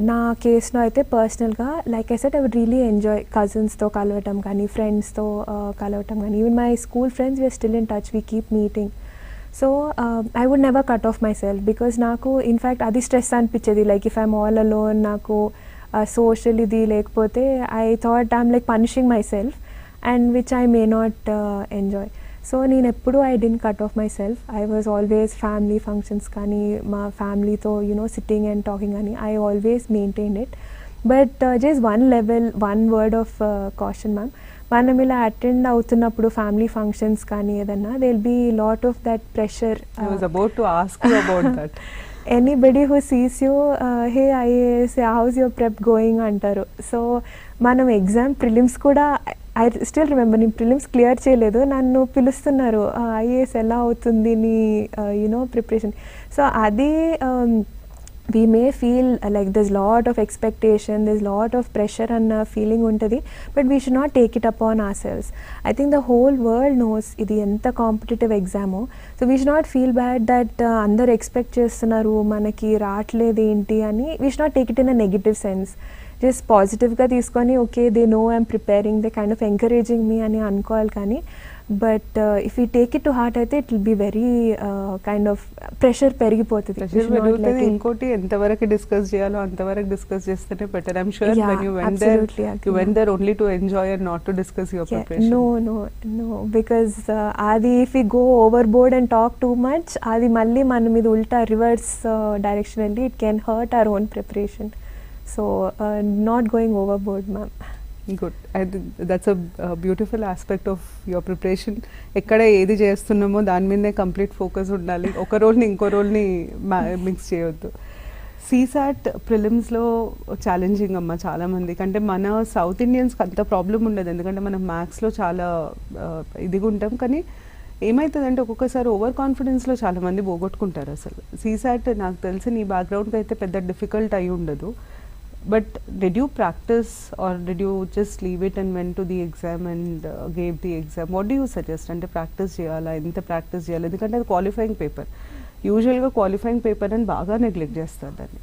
నా కేసులో అయితే పర్సనల్గా like I said I would really enjoy కజిన్స్తో కలవటం కానీ, ఫ్రెండ్స్తో కలవటం కానీ. Even my school friends we're still in touch, we keep meeting. So I would never cut off myself because నాకు ఇన్ఫ్యాక్ట్ అది స్ట్రెస్ అనిపించేది. Like if I'm all alone, నాకు సోషల్ ఇది లేకపోతే I thought I'm like punishing myself and which I may not enjoy. So నేను ఎప్పుడు I didn't cut off myself. I was always family functions కానీ, మా ఫ్యామిలీతో sitting and talking కానీ I always maintain it. But just one word of caution ma'am. మనం ఇలా attend అవుతున్నప్పుడు family functions కానీ ఏదన్నా, they will be lot of that pressure. I was about to ask you about that. Anybody who sees you, hey IAS, how's your prep going అంటారు. So మనం exam prelims కూడా I still remember, నేను prelims clear చేయలేదు, నన్ను పిలుస్తున్నారు IAS ఎలా అవుతుంది నీ ప్రిపరేషన్. సో అది we may feel like there's lot of expectation, there's lot of pressure and feeling untadi, but we should not take it upon ourselves. I think the whole world knows idi enta competitive exam, so we should not feel bad that andaru expect chestunnaru manaki raatledu enti ani. We should not take it in a negative sense. Just positive ga తీసుకొని okay they know I'm preparing, they kind of encouraging me ani అనుకోవాలి. కానీ but if you take it to heart అయితే it will be very kind of pressure పెరిగిపోతుంది. ఇంకోటి ఎంతవరకు discuss చేయాలో అంతవరకు discuss చేస్తేనే better. I'm sure when you went there only to enjoy and not to discuss your preparation. No because అది if we go overboard and talk too much, అది మళ్ళీ మన మీద ఉల్టా రివర్స్ డైరెక్షన్ వెళ్ళి it can hurt our own preparation. So not going overboard ma'am. Good. I think that's a beautiful aspect of your preparation. ఎక్కడ ఏది చేస్తున్నామో దాని మీదనే కంప్లీట్ ఫోకస్ ఉండాలి, ఒక రోల్ని ఇంకో రోల్ని మిక్స్ చేయొద్దు. సీసాట్ ప్రిలిమ్స్లో ఛాలెంజింగ్ అమ్మ చాలామందికి. అంటే మన సౌత్ ఇండియన్స్కి అంత ప్రాబ్లం ఉండదు ఎందుకంటే మనం మ్యాథ్స్లో చాలా ఇదిగా ఉంటాం. కానీ ఏమవుతుందంటే ఒక్కొక్కసారి ఓవర్ కాన్ఫిడెన్స్లో చాలామంది పోగొట్టుకుంటారు అసలు. సీసాట్ నాకు తెలిసి నీ బ్యాక్గ్రౌండ్కి అయితే పెద్ద డిఫికల్ట్ అయి ఉండదు. But did you practice or did you just leave it and went to the exam and gave the exam? What do you suggest? Ante practice cheyala, enta practice cheyala endukante adi qualifying paper. Usually ga qualifying paper and baga neglect chestar danni.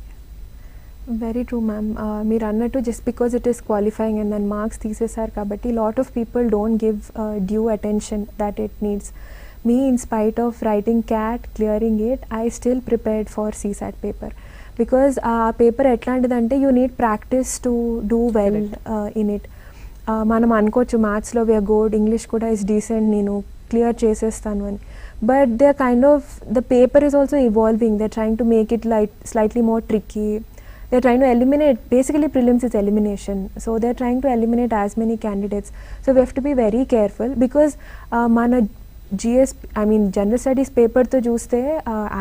Very true ma'am. Meer annattu just because it is qualifying and then marks teesesaru kabatti lot of people don't give due attention that it needs. Me, in spite of writing CAT, clearing it, I still prepared for CSAT paper. Because paper ఎట్లాంటిదంటే you need practice to do well in it. మనం అనుకోవచ్చు మ్యాథ్స్లో we're good, English కూడా is decent, నేను clear చేసేస్తాను అని. But they are kind of the paper is also evolving, they are trying to make it slightly more tricky. They are trying to eliminate, basically prelims is elimination, so they are trying to eliminate as many candidates. So we have to be very careful because మన GS general studies పేపర్తో చూస్తే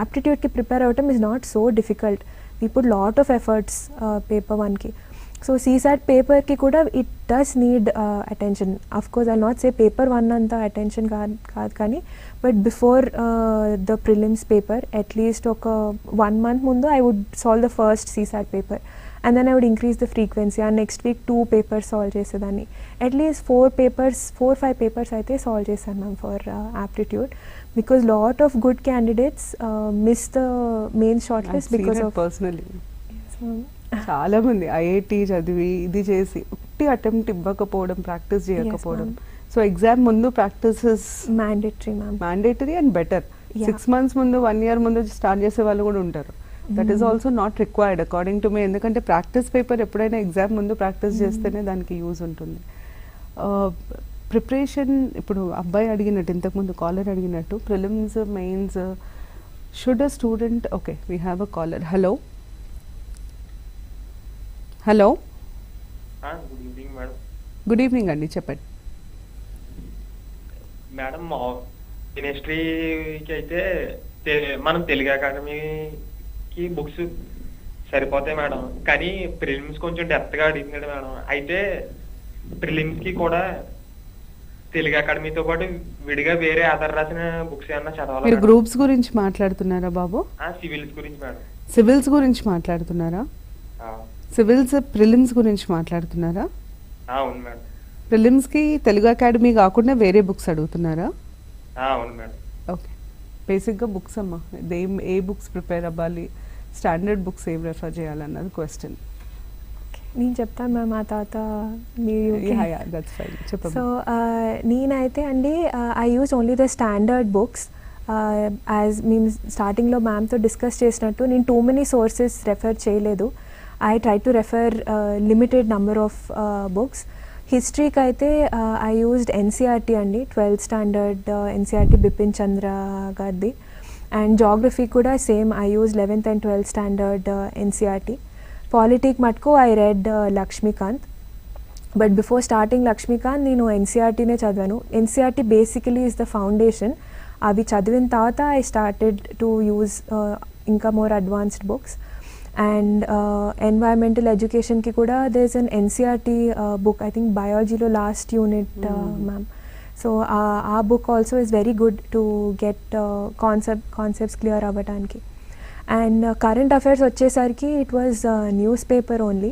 యాప్టిట్యూడ్కి prepare అవ్వటం is not so difficult. We put lot of efforts paper 1 ki. So CSAT paper ki kuda it does need attention. Of course I'll not say paper 1 anta attention kaad kani, but before the prelims paper at least oka 1 month mundu I would solve the first CSAT paper and then I would increase the frequency and next week 2 papers solve chesedani. At least 4-5 papers aithe solve chesanu ma'am for aptitude. Because lot of good candidates miss the main shortlist because of personally. చాలా మంది IIT చదివి ఇది చేసి ఉట్టి attempt ఇవ్వకపోవడం, practice చేయకపోవడం. So exam ముందు practice is mandatory and better. 6 months ముందు 1 year ముందు స్టార్ట్ చేసే వాళ్ళు కూడా ఉంటారు. That is also not required according to me. ఎందుకంటే ప్రాక్టీస్ పేపర్ ఎప్పుడైనా ఎగ్జామ్ ముందు ప్రాక్టీస్ చేస్తేనే దానికి యూజ్ ఉంటుంది. ప్రిపరేషన్ ఇప్పుడు అబ్బాయి అడిగినట్టు, ఇంతకుముందు కాలర్ అడిగినట్టు, prelims mains should a student, okay we have a caller. Hello hello good evening madam. Good evening అండి, చెప్పండి మేడం. కెమిస్ట్రీకి అయితే మనం తెలుగు అకాడమీకి బుక్స్ సరిపోతాయి మేడం. కానీ ప్రిలిమ్స్ కొంచెం డెప్త్ గా అడిగినాడు మేడం. అయితే ప్రిలిమ్స్ కి కూడా తెలుగు అకాడమీతో పాటు విడిగా వేరే ఆధార్ రాసిన బుక్స్ ఏమన్నా చదవాలి. మీరు గ్రూప్స్ గురించి మాట్లాడుతున్నారా బాబు? సివిల్స్ గురించి మేడం. సివిల్స్ గురించి మాట్లాడుతున్నారా? సివిల్స్ ప్రిలిమ్స్ గురించి మాట్లాడుతున్నారా? అవును మేడం. ప్రిలిమ్స్ కి తెలుగు అకాడమీ కాకుండా వేరే బుక్స్ అడుగుతున్నారా? అవును మేడం. ఓకే, బేసిక్గా బుక్స్ అమ్మా, ఏ బుక్స్ ప్రిపేర్ అవ్వాలి, స్టాండర్డ్ బుక్స్ ఏం రెఫర్ చేయాలన్నది క్వశ్చన్. నేను చెప్తాను మ్యామ్, ఆ తర్వాత మీరు. సో నేనైతే అండి I use only the standard books. As మేము స్టార్టింగ్లో మ్యామ్తో డిస్కస్ చేసినట్టు నేను టూ మెనీ సోర్సెస్ రెఫర్ చేయలేదు. I try to refer limited number of books. హిస్టరీకి అయితే ఐ యూజ్డ్ ఎన్సీఆర్టీ అండి, 12th standard NCERT Bipin Chandra గారిది. అండ్ జాగ్రఫీ కూడా same, I use 11th and 12th standard NCERT. Politic మటుకు I read Laxmikanth. But before starting Laxmikanth నేను ఎన్సీఆర్టీనే చదివాను. NCERT basically is the foundation. అవి చదివిన తర్వాత ఐ స్టార్టెడ్ టు యూజ్ ఇంకా more advanced books. And environmental ఎడ్యుకేషన్కి కూడా there is an NCERT book, I think బయాలజీలో లాస్ట్ యూనిట్ మ్యామ్. సో ఆ book also is very good to get concepts clear అవ్వడానికి. And current affairs వచ్చేసరికి it was newspaper only.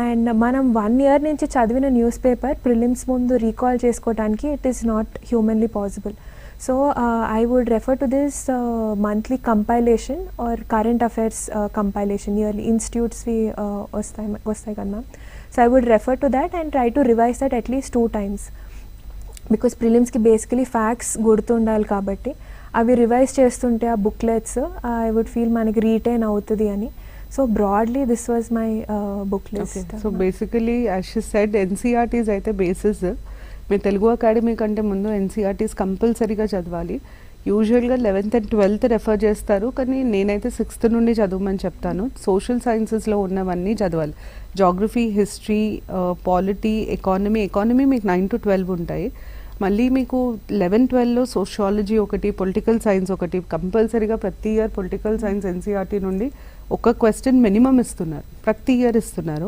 And మనం 1 year నుంచి చదివిన newspaper prelims ముందు recall చేసుకోవడానికి it is not humanly possible. So I would refer to this monthly compilation or current affairs compilation, yearly ఇన్స్టిట్యూట్స్వి వస్తాయి కదా ma'am. So I would refer to that and try to revise that at least 2 times. Because ప్రిలిమ్స్కి basically facts గుర్తుండాలి కాబట్టి అవి revise చేస్తుంటే ఆ booklets I would feel మనకి రీటైన్ అవుతుంది అని. So broadly this was my book list. So basically as she said NCERTs అయితే బేసిస్. మీరు తెలుగు అకాడమీ కంటే ముందు ఎన్సీఆర్టీస్ కంపల్సరీగా చదవాలి. యూజువల్గా 11th and 12th రెఫర్ చేస్తారు, కానీ నేనైతే 6th నుండి చదవమని చెప్తాను. సోషల్ సైన్సెస్లో ఉన్నవన్నీ చదవాలి. జాగ్రఫీ, హిస్టరీ, పాలిటీ, ఎకానమీ మీకు 9 to 12 ఉంటాయి. మళ్ళీ మీకు 11-12లో సోషియాలజీ ఒకటి, పొలిటికల్ సైన్స్ ఒకటి. కంపల్సరీగా ప్రతి ఇయర్ పొలిటికల్ సైన్స్ ఎన్సీఆర్టీ నుండి ఒక క్వశ్చన్ మినిమం ఇస్తున్నారు, ప్రతి ఇయర్ ఇస్తున్నారు.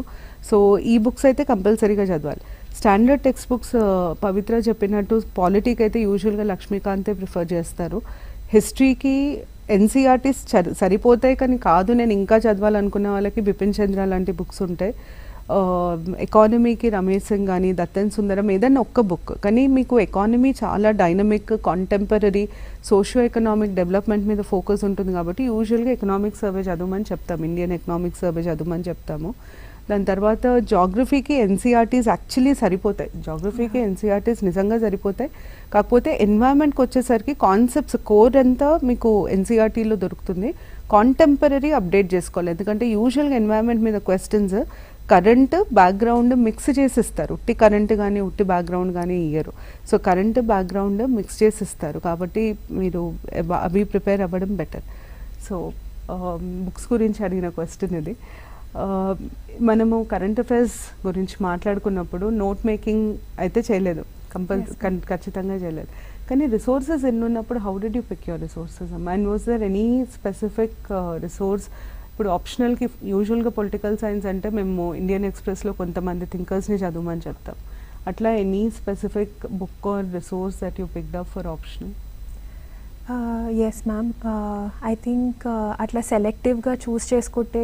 సో ఈ బుక్స్ అయితే కంపల్సరీగా చదవాలి. స్టాండర్డ్ టెక్స్ట్ బుక్స్ పవిత్ర చెప్పినట్టు పాలిటీకి అయితే యూజువల్గా లక్ష్మీకాంతే ప్రిఫర్ చేస్తారు. హిస్టరీకి ఎన్సీఆర్టీస్ సరిపోతాయి, కానీ కాదు నేను ఇంకా చదవాలనుకున్న వాళ్ళకి బిపిన్ చంద్ర లాంటి బుక్స్ ఉంటాయి. ఎకానమీకి రమేష్ సింగ్ కానీ దత్తన్ సుందరం ఏదైనా ఒక్క బుక్. కానీ మీకు ఎకానమీ చాలా dynamic, contemporary, socio economic development మీద ఫోకస్ ఉంటుంది కాబట్టి యూజువల్గా ఎకనామిక్ సర్వే చదవమని చెప్తాము, ఇండియన్ ఎకనామిక్ సర్వే చదవమని చెప్తాము. దాని తర్వాత జాగ్రఫీకి ఎన్సీఆర్టీస్ యాక్చువల్లీ సరిపోతాయి, జాగ్రఫీకి ఎన్సీఆర్టీస్ నిజంగా సరిపోతాయి. కాకపోతే ఎన్వైరన్మెంట్కి వచ్చేసరికి కాన్సెప్ట్స్ కోర్ అంతా మీకు ఎన్సీఆర్టీలో దొరుకుతుంది. కాంటెంపరీ అప్డేట్ చేసుకోవాలి, ఎందుకంటే యూజువల్గా ఎన్వైరన్మెంట్ మీద క్వశ్చన్స్ కరెంట్ బ్యాక్గ్రౌండ్ మిక్స్ చేసి ఇస్తారు. ఉట్టి కరెంట్ కానీ ఉట్టి బ్యాక్గ్రౌండ్ కానీ ఇయ్యరు. సో కరెంట్ బ్యాక్గ్రౌండ్ మిక్స్ చేసి ఇస్తారు, కాబట్టి మీరు అవి ప్రిపేర్ అవ్వడం బెటర్. సో బుక్స్ గురించి అడిగిన క్వశ్చన్ ఇది. మనము కరెంట్ అఫైర్స్ గురించి మాట్లాడుకున్నప్పుడు నోట్ మేకింగ్ అయితే చేయలేదు, ఖచ్చితంగా చేయలేదు. కానీ రిసోర్సెస్ ఎన్ని ఉన్నప్పుడు how did you pick your resources and was there any specific resource? ఇప్పుడు ఆప్షనల్కి యూజువల్గా పొలిటికల్ సైన్స్ అంటే మేము ఇండియన్ ఎక్స్ప్రెస్లో కొంతమంది థింకర్స్ని చదవమని చెప్తాం. అట్లా any specific book or resource that you picked up for optional? Yes ma'am, I think అట్లా సెలెక్టివ్గా చూస్ చేసుకుంటే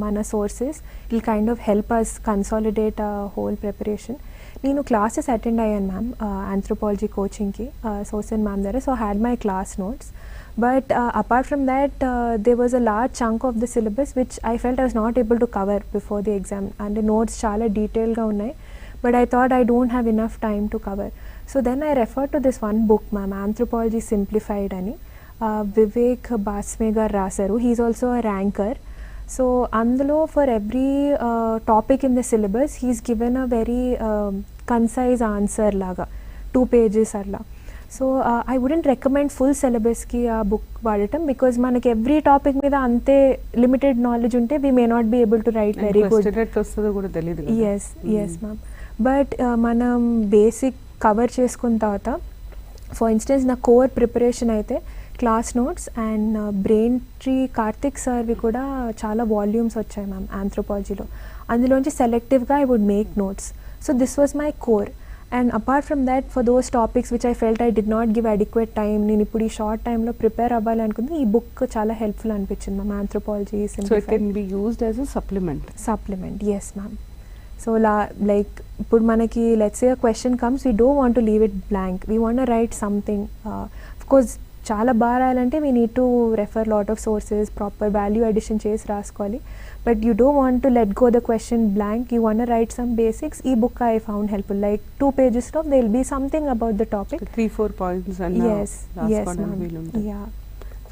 మన sources will kind of help us consolidate whole preparation. నేను క్లాసెస్ అటెండ్ అయ్యాను మ్యామ్ ఆంథ్రోపాలజీ కోచింగ్కి సోసన్ మ్యామ్ దగ్గర. So had my class notes. But apart from that, there was a large chunk of the syllabus which I felt I was not able to cover before the exam. And the notes chala detailed ga unnai, but I thought I don't have enough time to cover. So then I referred to this one book, ma'am, Anthropology Simplified ani. 𝗵𝗵𝗸 garu rasaru. He is also a ranker. So అందులో for every topic in the syllabus, he's given a very concise answer laga, 2 pages అట్లా. So I wouldn't recommend full సిలబస్కి ఆ book వాడటం, because మనకి every topic మీద అంతే limited knowledge ఉంటే we may not be able to write very good. Yes ma'am, but మనం basic cover చేసుకున్న తర్వాత, ఫర్ ఇన్స్టెన్స్ నా కోర్ ప్రిపరేషన్ అయితే class notes and Brain Tree Karthik సార్వి కూడా చాలా వాల్యూమ్స్ వచ్చాయి మ్యామ్ ఆంథ్రోపాలజీలో. అందులోంచి సెలెక్టివ్గా I would make notes. So this was my core. And apart from that for those topics which I felt I did not give adequate time, నేను ఇప్పుడు ఈ షార్ట్ టైంలో ప్రిపేర్ అవ్వాలి అనుకుంది, ఈ బుక్ చాలా హెల్ప్ఫుల్ అనిపించింది ma'am. Anthropology supplement yes ma'am. So like ఇప్పుడు మనకి let's say question comes, we don't want to leave it blank, we want write something. Of course చాలా బాగా రాయాలంటే we need to refer lot of sources, proper value addition చేసి రాసుకోవాలి. But you don't want to let go the question blank, you want write some basics. ఈ book I found helpful. Like 2 pages లో they will be something about the topic. 3-4 points yes ma'am. Yeah.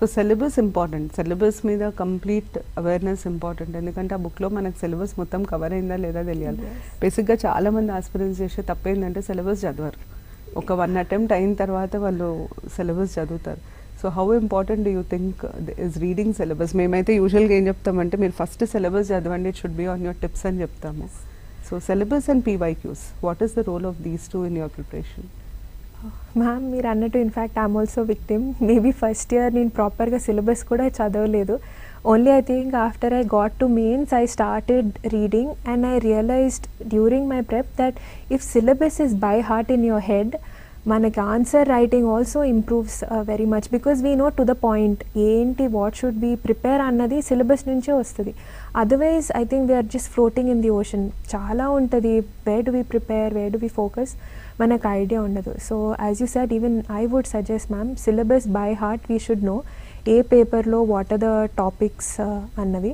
So syllabus important, syllabus మీద complete awareness important. ఎందుకంటే ఆ బుక్లో మనకు syllabus మొత్తం cover అయిందా లేదా తెలియాలి. బేసిక్గా చాలామంది ఆస్పిరెంట్స్ చేసే తప్పేందంటే సిలబస్ చదవరు. ఒక 1 attempt అయిన తర్వాత వాళ్ళు సిలబస్ చదువుతారు. So how important do you think is reading syllabus? మేమైతే యూజువల్గా ఏం చెప్తామంటే మీరు ఫస్ట్ సిలబస్ చదవండి, it should be on your tips అని చెప్తాము. So syllabus and PYQs, what is the role of these two in your preparation? Ma'am మీరు అన్నట్టు in fact I am also victim. Maybe first year నేను ప్రాపర్గా సిలబస్ కూడా చదవలేదు. Only I think after I got to mains I started reading and I realized during my prep that if syllabus is by heart in your head, మనకి answer writing also improves very much, because we know to the point ఏంటి what should be prepare అన్నది syllabus నుంచే వస్తుంది. Otherwise I think we're just floating in the ocean. చాలా ఉంటుంది, where do we prepare, where do we focus, మనకు idea ఉండదు. So as you said, even I would suggest ma'am, syllabus by heart we should know ఏ పేపర్లో what are the topics అన్నవి.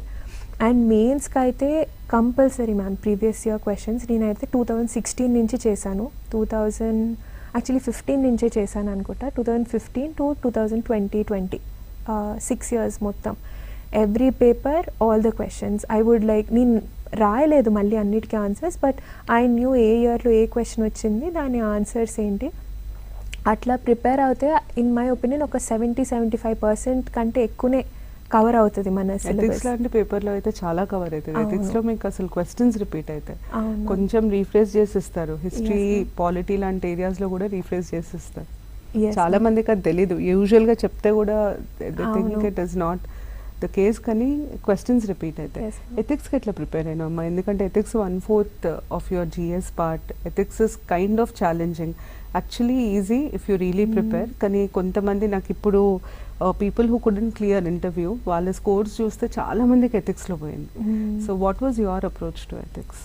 And మెయిన్స్కి అయితే compulsory ma'am previous year questions నేనైతే 2016 నుంచి చేశాను. 2015 నుంచే చేశాను అనుకుంటా. 2015 to 2020 6 years మొత్తం every paper all the questions I would like, నేను రాయలేదు మళ్ళీ అన్నిటికీ answers, but I knew a ఇయర్లో ఏ క్వశ్చన్ వచ్చింది, దాని ఆన్సర్స్ ఏంటి, అట్లా ప్రిపేర్ అవుతే ఇన్ మై ఒపీనియన్ ఒక 70-75% కంటే ఎక్కువనే కవర్ అవుతుంది మన సిలబస్. లాంటి పేపర్లో అయితే చాలా కవర్ అవుతుంది. ఎథిక్స్లో మీకు అసలు క్వశ్చన్స్ రిపీట్ అవుతాయి, కొంచెం రీఫ్రెష్ చేసి ఇస్తారు. హిస్టరీ, పాలిటీ లాంటి ఏరియాస్లో కూడా రీఫ్రెష్ చేసి ఇస్తారు. చాలా మందికి అది తెలీదు, యూజువల్గా చెప్తే కూడా they think it is not the case, కానీ క్వశ్చన్స్ రిపీట్ అవుతాయి. ఎథిక్స్కి ఎట్లా ప్రిపేర్ అయినా అమ్మా? ఎందుకంటే ethics 1/4 of your GS part. Ethics is kind of challenging, actually easy if you really prepare. కానీ కొంతమంది నాకు ఇప్పుడు people who couldn't clear interview, వాళ్ళ స్కోర్స్ చూస్తే చాలా మందికి ఎథిక్స్లో పోయింది. So what was your approach to ethics?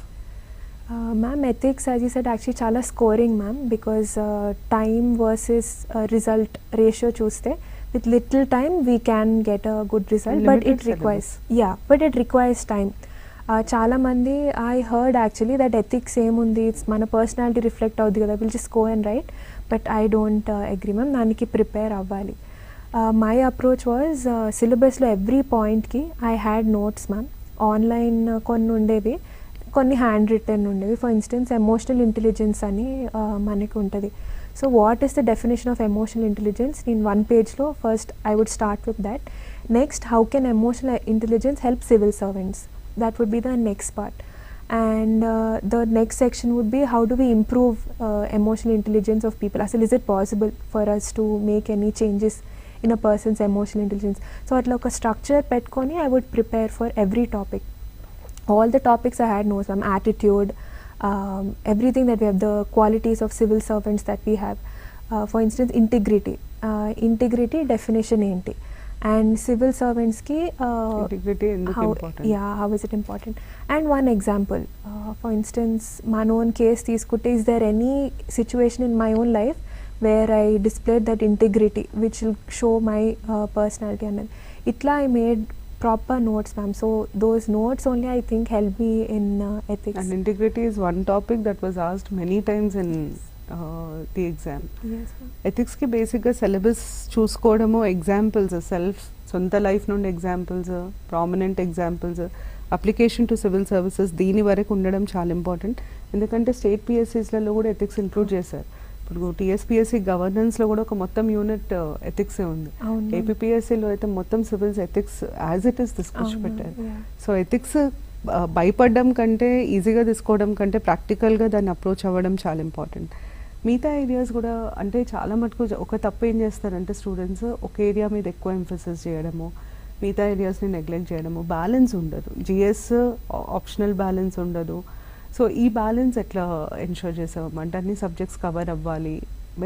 Ma'am ethics as you said actually చాలా scoring ma'am, because time versus result ratio చూస్తే with little time we can get a good result, but it requires time. చాలా మంది I heard actually that ethics ఏముంది, it's మన personality reflect అవుతుంది కదా, will just go and right, but I don't agree ma'am. దానికి prepare అవ్వాలి. My approach was సిలబస్లో every పాయింట్కి I had notes ma'am. Online కొన్ని ఉండేవి, కొన్ని హ్యాండ్ రిటర్న్ ఉండేవి. ఫర్ ఇన్స్టెన్స్ ఎమోషనల్ ఇంటెలిజెన్స్ అని మనకి ఉంటుంది. So what is the definition of emotional intelligence? In 1 page lo first I would start with that. Next, how can emotional intelligence help civil servants? That would be the next part. And the next section would be how do we improve emotional intelligence of people? Asal is it possible for us to make any changes in a person's emotional intelligence? So atla oka structure petkoni I would prepare for every topic. All the topics I had notes, attitude, everything that we have, the qualities of civil servants that we have. For instance, integrity definition enti, and civil servants ki integrity enduku important? How is it important? And one example, for instance, my own case teeskunte, is there any situation in my own life where I displayed that integrity which will show my personality? And itla I made proper notes ma'am, so those notes only I think help me in ethics. And integrity is one topic that was asked many times in the exam. Yes ma'am. Ethics ki basic ga syllabus చూసుకోవడము, examples, self సొంత life నుండి examples, prominent examples, application to civil services, దీని వరకు ఉండడం చాలా important. ఎందుకంటే state PSCsలలో కూడా ethics include చేశారు. ఇప్పుడు TSPSC గవర్నెన్స్లో కూడా ఒక మొత్తం యూనిట్ ఎథిక్సే ఉంది. APPSCలో అయితే మొత్తం civils ethics as it is తీసుకొచ్చి పెట్టారు. సో ఎథిక్స్ భయపడడం కంటే, ఈజీగా తీసుకోవడం కంటే ప్రాక్టికల్గా దాన్ని అప్రోచ్ అవ్వడం చాలా ఇంపార్టెంట్. మిగతా ఏరియాస్ కూడా అంటే చాలా మటుకు ఒక తప్పు ఏం చేస్తారంటే స్టూడెంట్స్ ఒక ఏరియా మీద ఎక్కువ ఎంఫసిస్ చేయడము, మిగతా ఏరియాస్ని నెగ్లెక్ట్ చేయడము, బ్యాలెన్స్ ఉండదు. జిఎస్ ఆప్షనల్ బ్యాలెన్స్ ఉండదు. సో ఈ బ్యాలెన్స్ ఎట్లా ఎన్షూర్ చేసాము అంటే అన్ని సబ్జెక్ట్స్ కవర్ అవ్వాలి,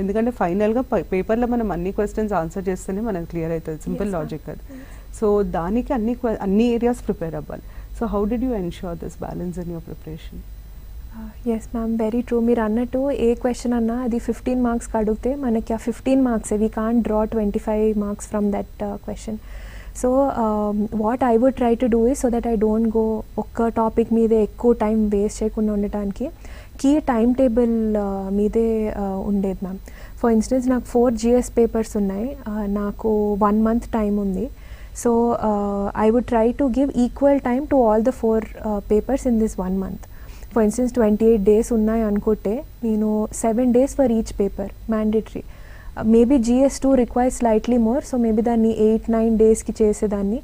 ఎందుకంటే ఫైనల్గా పేపర్లో మనం అన్ని క్వశ్చన్స్ ఆన్సర్ చేస్తేనే మనకు క్లియర్ అవుతుంది, సింపుల్ లాజిక్ అది. సో దానికి అన్ని ఏరియాస్ ప్రిపేర్ అవ్వాలి. So how did you ensure this balance in your preparation? Yes ma'am, very true. మీరు అన్నట్టు ఏ క్వశ్చన్ అన్నా అది 15 మార్క్స్కి అడిగితే మనకి ఆ 15 marks we can't draw 25 marks from that question. So what I would try to do is so that I don't go ఒక్క topic మీదే ఎక్కువ టైం వేస్ట్ చేయకుండా ఉండటానికి కీ టైం టేబుల్ మీదే ఉండేది మ్యామ్. ఫర్ ఇన్స్టెన్స్ నాకు 4 GS పేపర్స్ ఉన్నాయి, నాకు 1 month టైం ఉంది. So I would try to give equal time to all the 4 papers in this 1 month. For instance 28 days ఉన్నాయి అనుకుంటే నేను 7 days for each paper mandatory. Maybe GS2 requires slightly more, so maybe దాన్ని 8-9 daysకి చేసేదాన్ని.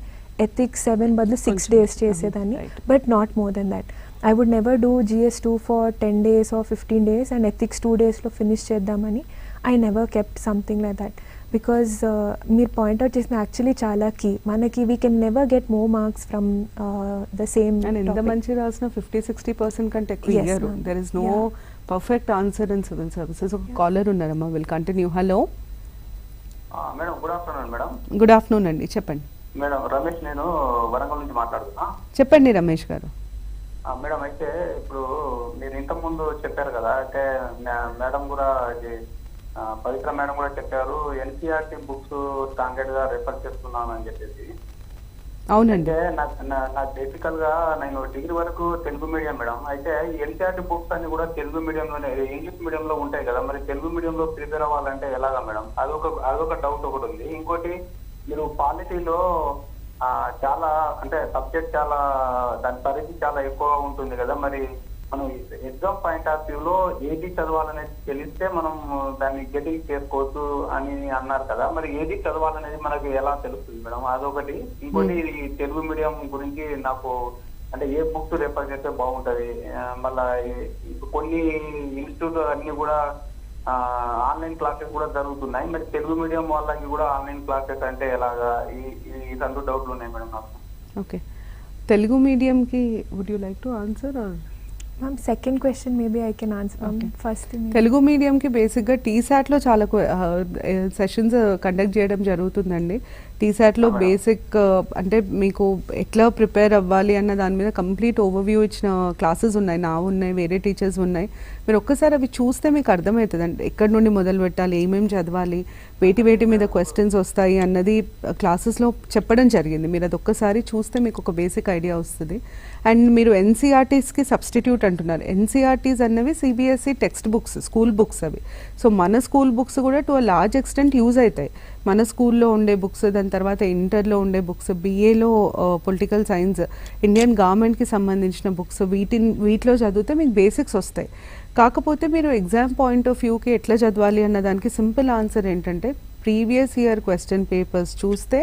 Ethics 7 బదులు 6 days చేసేదాన్ని, but not more than that. I would never do GS2 for 10 days or 15 days and ethics 2 daysలో finish చేద్దామని. I never kept something like that because మీరు point out చేసిన actually చాలా key. మనకి we can never get more marks from the same. ఎంత మంచి రాసిన 50-60% కంటే ఎక్కువ ఇయ్యరు. There is no perfect answer in civil services. ఒక కాలర్ ఉన్నారమ్మా, will continue. Hello madam, good afternoon madam. Good afternoon అండి, చెప్పండి. మేడం రమేష్, నేను వరంగల్ నుంచి మాట్లాడుతున్నా. చెప్పండి రమేష్ గారు. మేడం, అయితే ఇప్పుడు మీరు ఇంతకుముందు చెప్పారు కదా, అంటే మేడం కూడా పవిత్ర మేడం కూడా చెప్పారు NCERT బుక్స్ స్టాండర్డ్ గా రెఫర్ చేస్తున్నాను అని చెప్పేసి. అవునండి. నాకు బేసికల్ గా నేను డిగ్రీ వరకు తెలుగు మీడియం మేడం. అయితే NCERT బుక్స్ అన్ని కూడా తెలుగు మీడియంలోనే, ఇంగ్లీష్ మీడియంలో ఉంటాయి కదా, మరి తెలుగు మీడియంలో ప్రిపేర్ అవ్వాలంటే ఎలాగా మేడం? అదొక డౌట్ ఒకటి ఉంది. ఇంకోటి, మీరు పాలిటీలో చాలా అంటే సబ్జెక్ట్ చాలా దాని పరిధి చాలా ఎక్కువ ఉంటుంది కదా, మరి మనం ఎగ్జామ్ పాయింట్ ఆఫ్ వ్యూలో ఏది చదవాలనేది తెలిస్తే మనం దాన్ని గెటింగ్ చేసుకోవచ్చు అని అన్నారు కదా, మరి ఏది చదవాలనేది మనకు ఎలా తెలుస్తుంది మేడం? అదొకటి. ఇంకోటి, తెలుగు మీడియం గురించి నాకు అంటే ఏ బుక్స్ రెఫర్ చేస్తే బాగుంటది? మళ్ళీ కొన్ని ఇన్స్టిట్యూట్ అన్ని కూడా ఆన్లైన్ క్లాసెస్ కూడా జరుగుతున్నాయి, మరి తెలుగు మీడియం వాళ్ళకి కూడా ఆన్లైన్ క్లాసెస్ అంటే ఎలాగా? ఈ రెండు డౌట్లు ఉన్నాయి మేడం నాకు. ఓకే, తెలుగు మీడియంకి would you like to answer or? Ma'am, second question maybe I can answer. First Telugu మీడియంకి బేసిక్గా TSATలో చాలా సెషన్స్ కండక్ట్ చేయడం జరుగుతుందండి. TSATలో బేసిక్ అంటే మీకు ఎట్లా ప్రిపేర్ అవ్వాలి అన్న దాని మీద కంప్లీట్ ఓవర్వ్యూ ఇచ్చిన క్లాసెస్ ఉన్నాయి, నా ఉన్నాయి, వేరే టీచర్స్ ఉన్నాయి. మీరు ఒక్కసారి అవి చూస్తే మీకు అర్థమవుతుంది అంటే ఎక్కడి నుండి మొదలు పెట్టాలి, ఏమేమి చదవాలి, వేటి మీద క్వశ్చన్స్ వస్తాయి అన్నది క్లాసెస్లో చెప్పడం జరిగింది. మీరు అది ఒక్కసారి చూస్తే మీకు ఒక బేసిక్ ఐడియా వస్తుంది. అండ్ మీరు NCERTస్కి సబ్స్టిట్యూట్ అంటున్నారు. NCERTs అన్నవి CBSE text books, school books అవి. సో మన స్కూల్ బుక్స్ కూడా to a large extent use అవుతాయి. మన స్కూల్లో ఉండే బుక్స్, దాని తర్వాత ఇంటర్లో ఉండే బుక్స్, BAలో పొలిటికల్ సైన్స్, ఇండియన్ గవర్నమెంట్కి సంబంధించిన బుక్స్, వీటిలో చదివితే మీకు బేసిక్స్ వస్తాయి. కాకపోతే మీరు ఎగ్జామ్ పాయింట్ ఆఫ్ వ్యూకి ఎట్లా చదవాలి అన్న దానికి సింపుల్ ఆన్సర్ ఏంటంటే ప్రీవియస్ ఇయర్ క్వశ్చన్ పేపర్స్ చూస్తే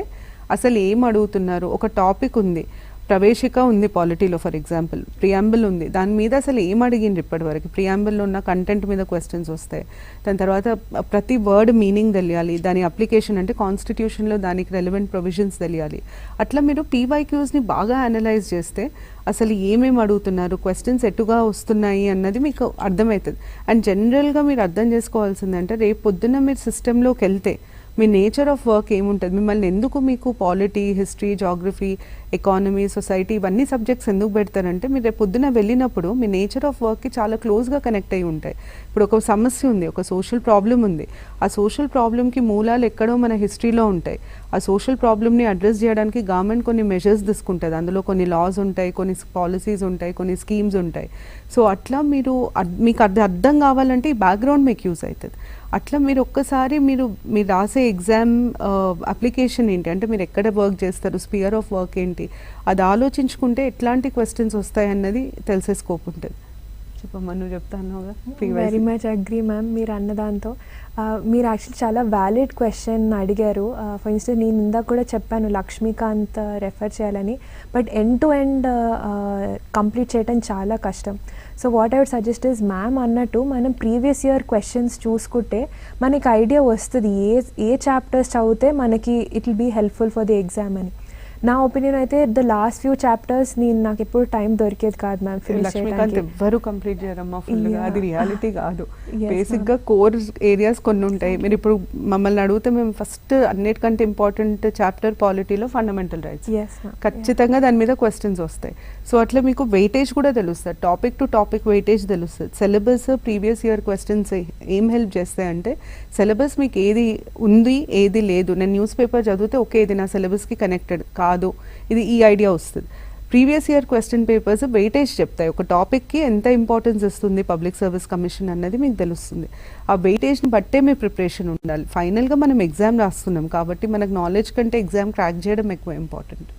అసలు ఏం అడుగుతున్నారు. ఒక టాపిక్ ఉంది, ప్రవేశిక ఉంది పాలిటీలో ఫర్ ఎగ్జాంపుల్, ప్రియాంబుల్ ఉంది, దాని మీద అసలు ఏం అడిగింది ఇప్పటివరకు, ప్రియాంబుల్లో ఉన్న కంటెంట్ మీద క్వశ్చన్స్ వస్తాయి. దాని తర్వాత ప్రతి వర్డ్ మీనింగ్ తెలియాలి, దాని అప్లికేషన్ అంటే కాన్స్టిట్యూషన్లో దానికి రెలవెంట్ ప్రొవిజన్స్ తెలియాలి. అట్లా మీరు PYQsని బాగా అనలైజ్ చేస్తే అసలు ఏమేమి అడుగుతున్నారు, క్వశ్చన్స్ ఎటుగా వస్తున్నాయి అన్నది మీకు అర్థమవుతుంది. అండ్ జనరల్గా మీరు అర్థం చేసుకోవాల్సిందంటే రేపు పొద్దున్న మీరు సిస్టంలోకి వెళ్తే మీ నేచర్ ఆఫ్ వర్క్ ఏముంటుంది, మిమ్మల్ని ఎందుకు మీకు polity, history, geography, economy, society ఇవన్నీ సబ్జెక్ట్స్ ఎందుకు పెడతారంటే మీరు రేపు పొద్దున వెళ్ళినప్పుడు మీ నేచర్ ఆఫ్ వర్క్కి చాలా క్లోజ్గా కనెక్ట్ అయి ఉంటాయి. ఇప్పుడు ఒక సమస్య ఉంది, ఒక సోషల్ ప్రాబ్లం ఉంది, ఆ సోషల్ ప్రాబ్లంకి మూలాలు ఎక్కడో మన హిస్టరీలో ఉంటాయి. ఆ సోషల్ ప్రాబ్లమ్ని అడ్రస్ చేయడానికి గవర్నమెంట్ కొన్ని మెజర్స్ తీసుకుంటుంది, అందులో కొన్ని లాస్ ఉంటాయి, కొన్ని పాలసీస్ ఉంటాయి, కొన్ని స్కీమ్స్ ఉంటాయి. సో అట్లా మీకు అది అర్థం కావాలంటే ఈ బ్యాక్గ్రౌండ్ మీకు యూజ్ అవుతుంది. అట్లా మీరు ఒక్కసారి మీరు రాసే ఎగ్జామ్ అప్లికేషన్ ఏంటి అంటే మీరు ఎక్కడ వర్క్ చేస్తారు, స్పియర్ ఆఫ్ వర్క్ ఏంటి, అది ఆలోచించుకుంటే ఎట్లాంటి క్వశ్చన్స్ వస్తాయి అన్నది తెలిసే స్కోప్ ఉంటుంది. చెప్పమ్మా, నువ్వు చెప్తాను. వెరీ మచ్ అగ్రీ మ్యామ్ మీరు అన్న దాంతో. మీరు యాక్చువల్లీ చాలా వ్యాలిడ్ క్వశ్చన్ అడిగారు. ఫర్ ఇన్స్టెన్స్ నేను ఇందాక కూడా చెప్పాను లక్ష్మీకాంత్ రెఫర్ చేయాలని, but end to end complete చేయడం చాలా కష్టం. So what I would suggest is ma'am అన్నట్టు మనం ప్రీవియస్ ఇయర్ క్వశ్చన్స్ చూసుకుంటే మనకి ఐడియా వస్తుంది ఏ చాప్టర్స్ చదివితే మనకి it will be helpful for the exam అని. నా ఒపీనియన్ అయితే ద లాస్ట్ ఫ్యూ చాప్టర్స్ నాకు ఎప్పుడు టైం దొరికేది కాదు మ్యామ్ ఫినిష్ చేయడానికి. ఎవ్వరు కంప్లీట్ చేయరమ్మా ఫుల్గా, అది రియాలిటీ కాదు. బేసిక్గా కోర్ ఏరియాస్ కొన్ని ఉంటాయి. మీరు ఇప్పుడు మమ్మల్ని అడిగితే మేము ఫస్ట్ అన్నిటికంటే ఇంపార్టెంట్ చాప్టర్ పాలిటీలో ఫండమెంటల్ రైట్స్, ఖచ్చితంగా దాని మీద క్వశ్చన్స్ వస్తాయి. సో అట్లా మీకు వెయిటేజ్ కూడా తెలుస్తుంది, టాపిక్ టు టాపిక్ వెయిటేజ్ తెలుస్తుంది. సిలబస్ ప్రీవియస్ ఇయర్ క్వశ్చన్స్ ఏం హెల్ప్ చేస్తాయి అంటే సిలబస్ మీకు ఏది ఉంది ఏది లేదు. నేను న్యూస్ పేపర్ చదివితే ఓకే ఇది నా సిలబస్కి కనెక్టెడ్ కాదు, ఇది ఈ ఐడియా వస్తుంది. Previous year question papers weightage చెప్తాయి, ఒక టాపిక్కి ఎంత ఇంపార్టెన్స్ ఇస్తుంది పబ్లిక్ సర్వీస్ కమిషన్ అన్నది మీకు తెలుస్తుంది. ఆ వెయిటేజ్ని బట్టే మీ ప్రిపరేషన్ ఉండాలి. ఫైనల్గా మనం ఎగ్జామ్ రాస్తున్నాం కాబట్టి మనకు నాలెడ్జ్ కంటే ఎగ్జామ్ క్రాక్ చేయడం ఎక్కువ important,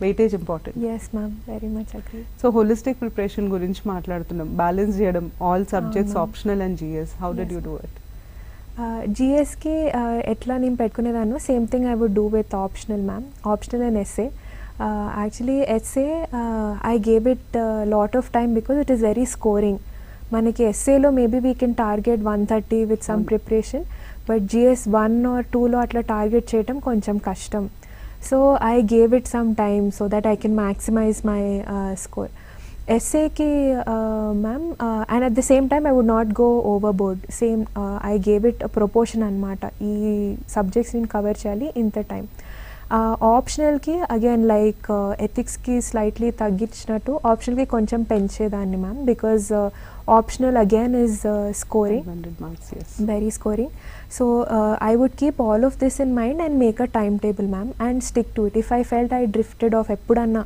weightage important. yes ma'am very much agree. So holistic preparation గురించి మాట్లాడుతున్నాం, బ్యాలెన్స్ చేయడం all subjects optional and GS. How did you do it? జిఎస్కి ఎట్లా నేను పెట్టుకునేదాన్ని same thing I would do with optional ma'am, optional and essay. Actually essay I gave it lot of time because it is very scoring. మనకి ఎస్ఏలో maybe we can target 130 with some preparation, but GS 1 or 2లో అట్లా target చేయడం కొంచెం కష్టం. So I gave it some time so that I can maximize my score. ఎస్ఏకి ma'am and at the same time I would not go overboard, same I gave it proportion అనమాట. ఈ subjects నేను cover చేయాలి ఇంత time. ఆప్షనల్కి again like ఎథిక్స్కి slightly తగ్గించినట్టు ఆప్షనల్కి కొంచెం పెంచేదాన్ని ma'am, because optional again is scoring, very scoring. So I would keep all of this in mind and make a timetable ma'am and stick to it. If I felt I drifted off, ఎప్పుడన్నా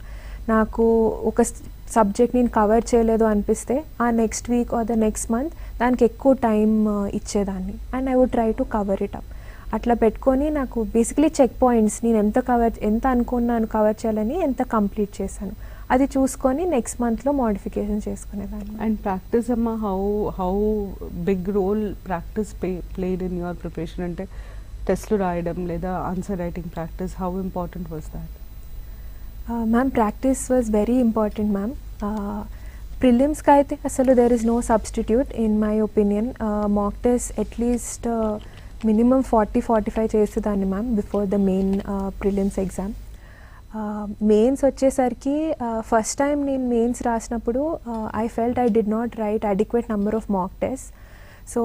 నాకు ఒక subject నేను cover చేయలేదు అనిపిస్తే ఆ next week or the next month దానికి ఎక్కువ time ఇచ్చేదాన్ని and I would try to cover it up. అట్లా పెట్టుకొని నాకు బేసిక్లీ చెక్ పాయింట్స్ నేను ఎంత అనుకున్నాను కవర్ చేయాలని ఎంత కంప్లీట్ చేశాను అది చూసుకొని నెక్స్ట్ మంత్లో మోడిఫికేషన్ చేసుకునేదాన్ని. అండ్ ప్రాక్టీస్ అమ్మ, how big role practice played in your preparation? అంటే టెస్ట్లు రాయడం లేదా answer writing practice, how important was that? Ma'am practice was very important ma'am. ప్రిలిమ్స్కి అయితే అసలు there is no substitute in my opinion. Mock test at least minimum 40-45 చేసేదాన్ని ma'am before the main prelims exam. Mains వచ్చేసరికి first time నేను mains రాసినప్పుడు I felt I did not write adequate number of mock test. So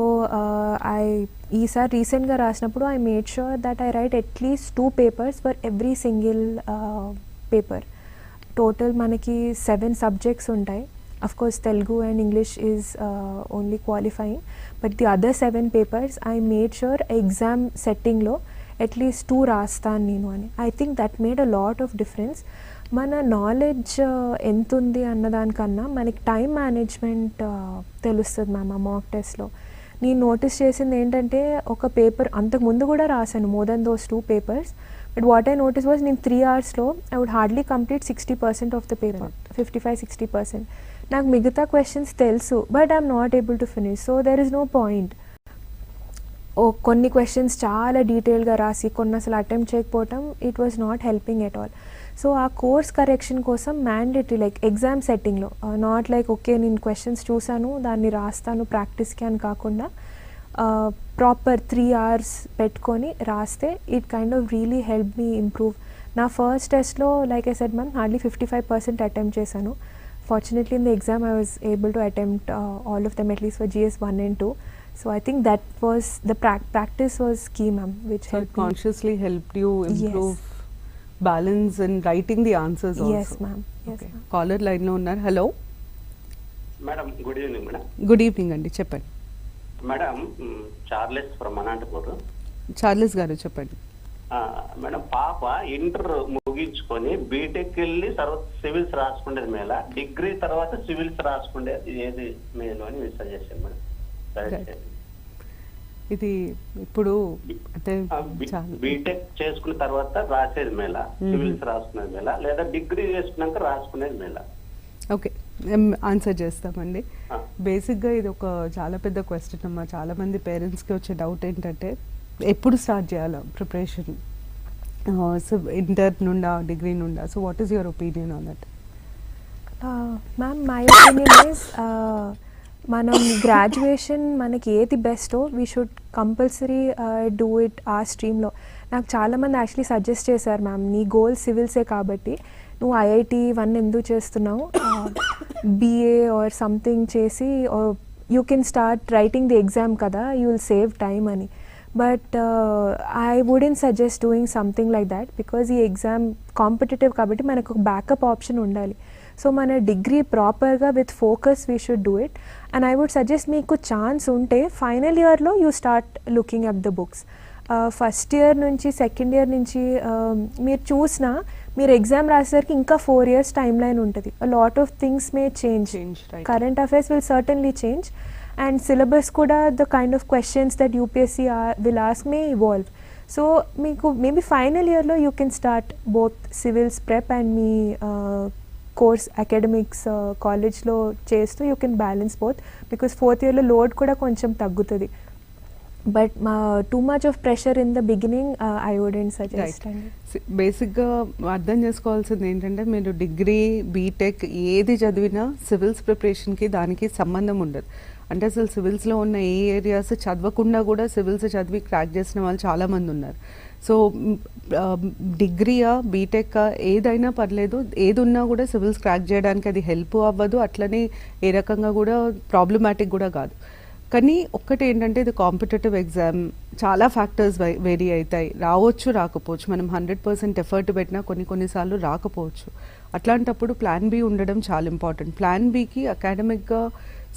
ఈసారి రీసెంట్గా రాసినప్పుడు I made sure that I right at least 2 papers for every single paper. Total మనకి 7 subjects ఉంటాయి. Of course Telugu and English is only qualifying, but the other 7 papers I made sure exam setting lo at least 2 రాస్తాను నేను అని. I think that made a lot of difference. మన knowledge ఎంత ఉంది అన్నదానికన్నా మనకి time management తెలుస్తుంది ma'am ఆ మాక్ టెస్ట్లో. నేను నోటీస్ చేసింది ఏంటంటే ఒక పేపర్ అంతకుముందు కూడా రాశాను more than those 2 papers, but what I noticed was in 3 hoursలో I would hardly complete 60% of the paper, 55-60%. నాకు మిగతా క్వశ్చన్స్ తెలుసు but I'm not able to finish, so there is no point. కొన్ని క్వశ్చన్స్ చాలా డీటెయిల్గా రాసి కొన్ని అసలు అటెంప్ట్ చేయకపోవటం it was not helping at all. So ఆ కోర్స్ కరెక్షన్ కోసం మ్యాండేటరీ లైక్ ఎగ్జామ్ సెట్టింగ్లో నాట్ లైక్ ఓకే నేను క్వశ్చన్స్ చూసాను దాన్ని రాస్తాను ప్రాక్టీస్కి అని కాకుండా ప్రాపర్ 3 hours పెట్టుకొని రాస్తే it kind of really help me improve. నా ఫస్ట్ టెస్ట్లో like I said ma'am hardly 55% attempt చేశాను. Fortunately in the exam I was able to attempt all of them at least for GS 1 and 2. So I think that was the practice was key ma'am, which so helped consciously helped you improve balance and writing the answers also. Yes ma'am. Yes okay. ma'am. Caller line lo unnar. Hello madam, good evening madam. Good evening అండి, చెప్పండి. Madam, Charles from Anantapur. Charles గారు చెప్పండి. Madam, పాప inter ముగించుకొని BTech వెళ్ళి తర్వాత civils రాసుకునేది మేలా, degree తర్వాత సివిల్స్ రాసుకునేది ఏది మేలు అని సజెషన్ మేడం. ఇది ఇప్పుడు అంటే బీటెక్ చేసుకున్న తర్వాత రాసేది మేలా, సివిల్స్ రాసుకునేది మేలా, లేదా డిగ్రీ చేసుకున్నాక రాసుకునేది మేలా? ఓకే, ఆన్సర్ చేస్తామండి. బేసిక్గా ఇది ఒక చాలా పెద్ద క్వశ్చన్ అమ్మా. చాలామంది పేరెంట్స్కి వచ్చే డౌట్ ఏంటంటే ఎప్పుడు స్టార్ట్ చేయాలా ప్రిపరేషన్, ఇంటర్ నుండా డిగ్రీ నుండా? So what is your opinion on that? Ma'am, my opinion is మనం గ్రాడ్యుయేషన్ మనకి ఏది బెస్టో we should compulsory do it ఆ స్ట్రీమ్లో. నాకు చాలామంది యాక్చువల్లీ సజెస్ట్ చేశారు, మ్యామ్ నీ గోల్ సివిల్సే కాబట్టి నువ్వు ఐఐటి ఇవన్నీ ఎందుకు చేస్తున్నావు, బిఏ ఆర్ సంథింగ్ చేసి you can start writing the exam కదా, యూ విల్ సేవ్ టైమ్ అని. But I wouldn't suggest doing something like that, because ఈ ఎగ్జామ్ కాంపిటేటివ్ కాబట్టి మనకు ఒక బ్యాకప్ ఆప్షన్ ఉండాలి. సో మన డిగ్రీ ప్రాపర్గా with focus we should do it. And I would suggest మీకు ఛాన్స్ ఉంటే ఫైనల్ ఇయర్లో you start looking up the books. First year నుంచి సెకండ్ ఇయర్ నుంచి మీరు చూసినా మీరు ఎగ్జామ్ రాసేసరికి ఇంకా 4 years టైమ్ లైన్ ఉంటుంది. Lot of things may change, current affairs will certainly change, and syllabus కూడా the kind of questions that UPSC will ask may evolve. So మీకు మేబీ ఫైనల్ ఇయర్లో you can start both civils prep and మీ course academics కాలేజ్లో చేస్తూ you can balance both, because 4th yearలో load కూడా కొంచెం తగ్గుతుంది. But too much of pressure in the beginning I wouldn't suggest అండి. బేసిక్గా అర్థం చేసుకోవాల్సింది ఏంటంటే మీరు డిగ్రీ బీటెక్ ఏది చదివినా సివిల్స్ ప్రిపరేషన్కి దానికి సంబంధం ఉండదు. అంటే అసలు సివిల్స్లో ఉన్న ఏ ఏరియాస్ చదవకుండా కూడా సివిల్స్ చదివి క్రాక్ చేసిన వాళ్ళు చాలామంది ఉన్నారు. సో డిగ్రీయా బీటెక్కా ఏదైనా పర్లేదు, ఏది ఉన్నా కూడా సివిల్స్ క్రాక్ చేయడానికి అది హెల్ప్ అవ్వదు, అట్లనే ఏ రకంగా కూడా ప్రాబ్లమాటిక్ కూడా కాదు. కానీ ఒక్కటి ఏంటంటే ఇది కాంపిటేటివ్ ఎగ్జామ్, చాలా ఫ్యాక్టర్స్ వేరీ అవుతాయి, రావచ్చు రాకపోవచ్చు. మనం 100% ఎఫర్ట్ పెట్టినా కొన్నిసార్లు రాకపోవచ్చు. అట్లాంటప్పుడు ప్లాన్ బి ఉండడం చాలా ఇంపార్టెంట్. ప్లాన్ బికి అకాడమిక్గా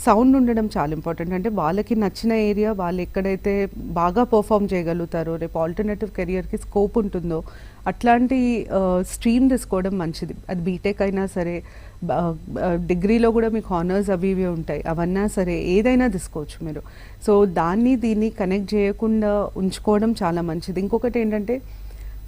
సౌండ్ ఉండడం చాలా ఇంపార్టెంట్. అంటే వాళ్ళకి నచ్చిన ఏరియా, వాళ్ళు ఎక్కడైతే బాగా పర్ఫామ్ చేయగలుగుతారో, రేపు ఆల్టర్నేటివ్ కెరియర్కి స్కోప్ ఉంటుందో అట్లాంటి స్ట్రీమ్ తీసుకోవడం మంచిది. అది బీటెక్ అయినా సరే, డిగ్రీలో కూడా మీకు హానర్స్ అవి ఇవి ఉంటాయి, అవన్నా సరే ఏదైనా తీసుకోవచ్చు మీరు. సో దీన్ని కనెక్ట్ చేయకుండా ఉంచుకోవడం చాలా మంచిది. ఇంకొకటి ఏంటంటే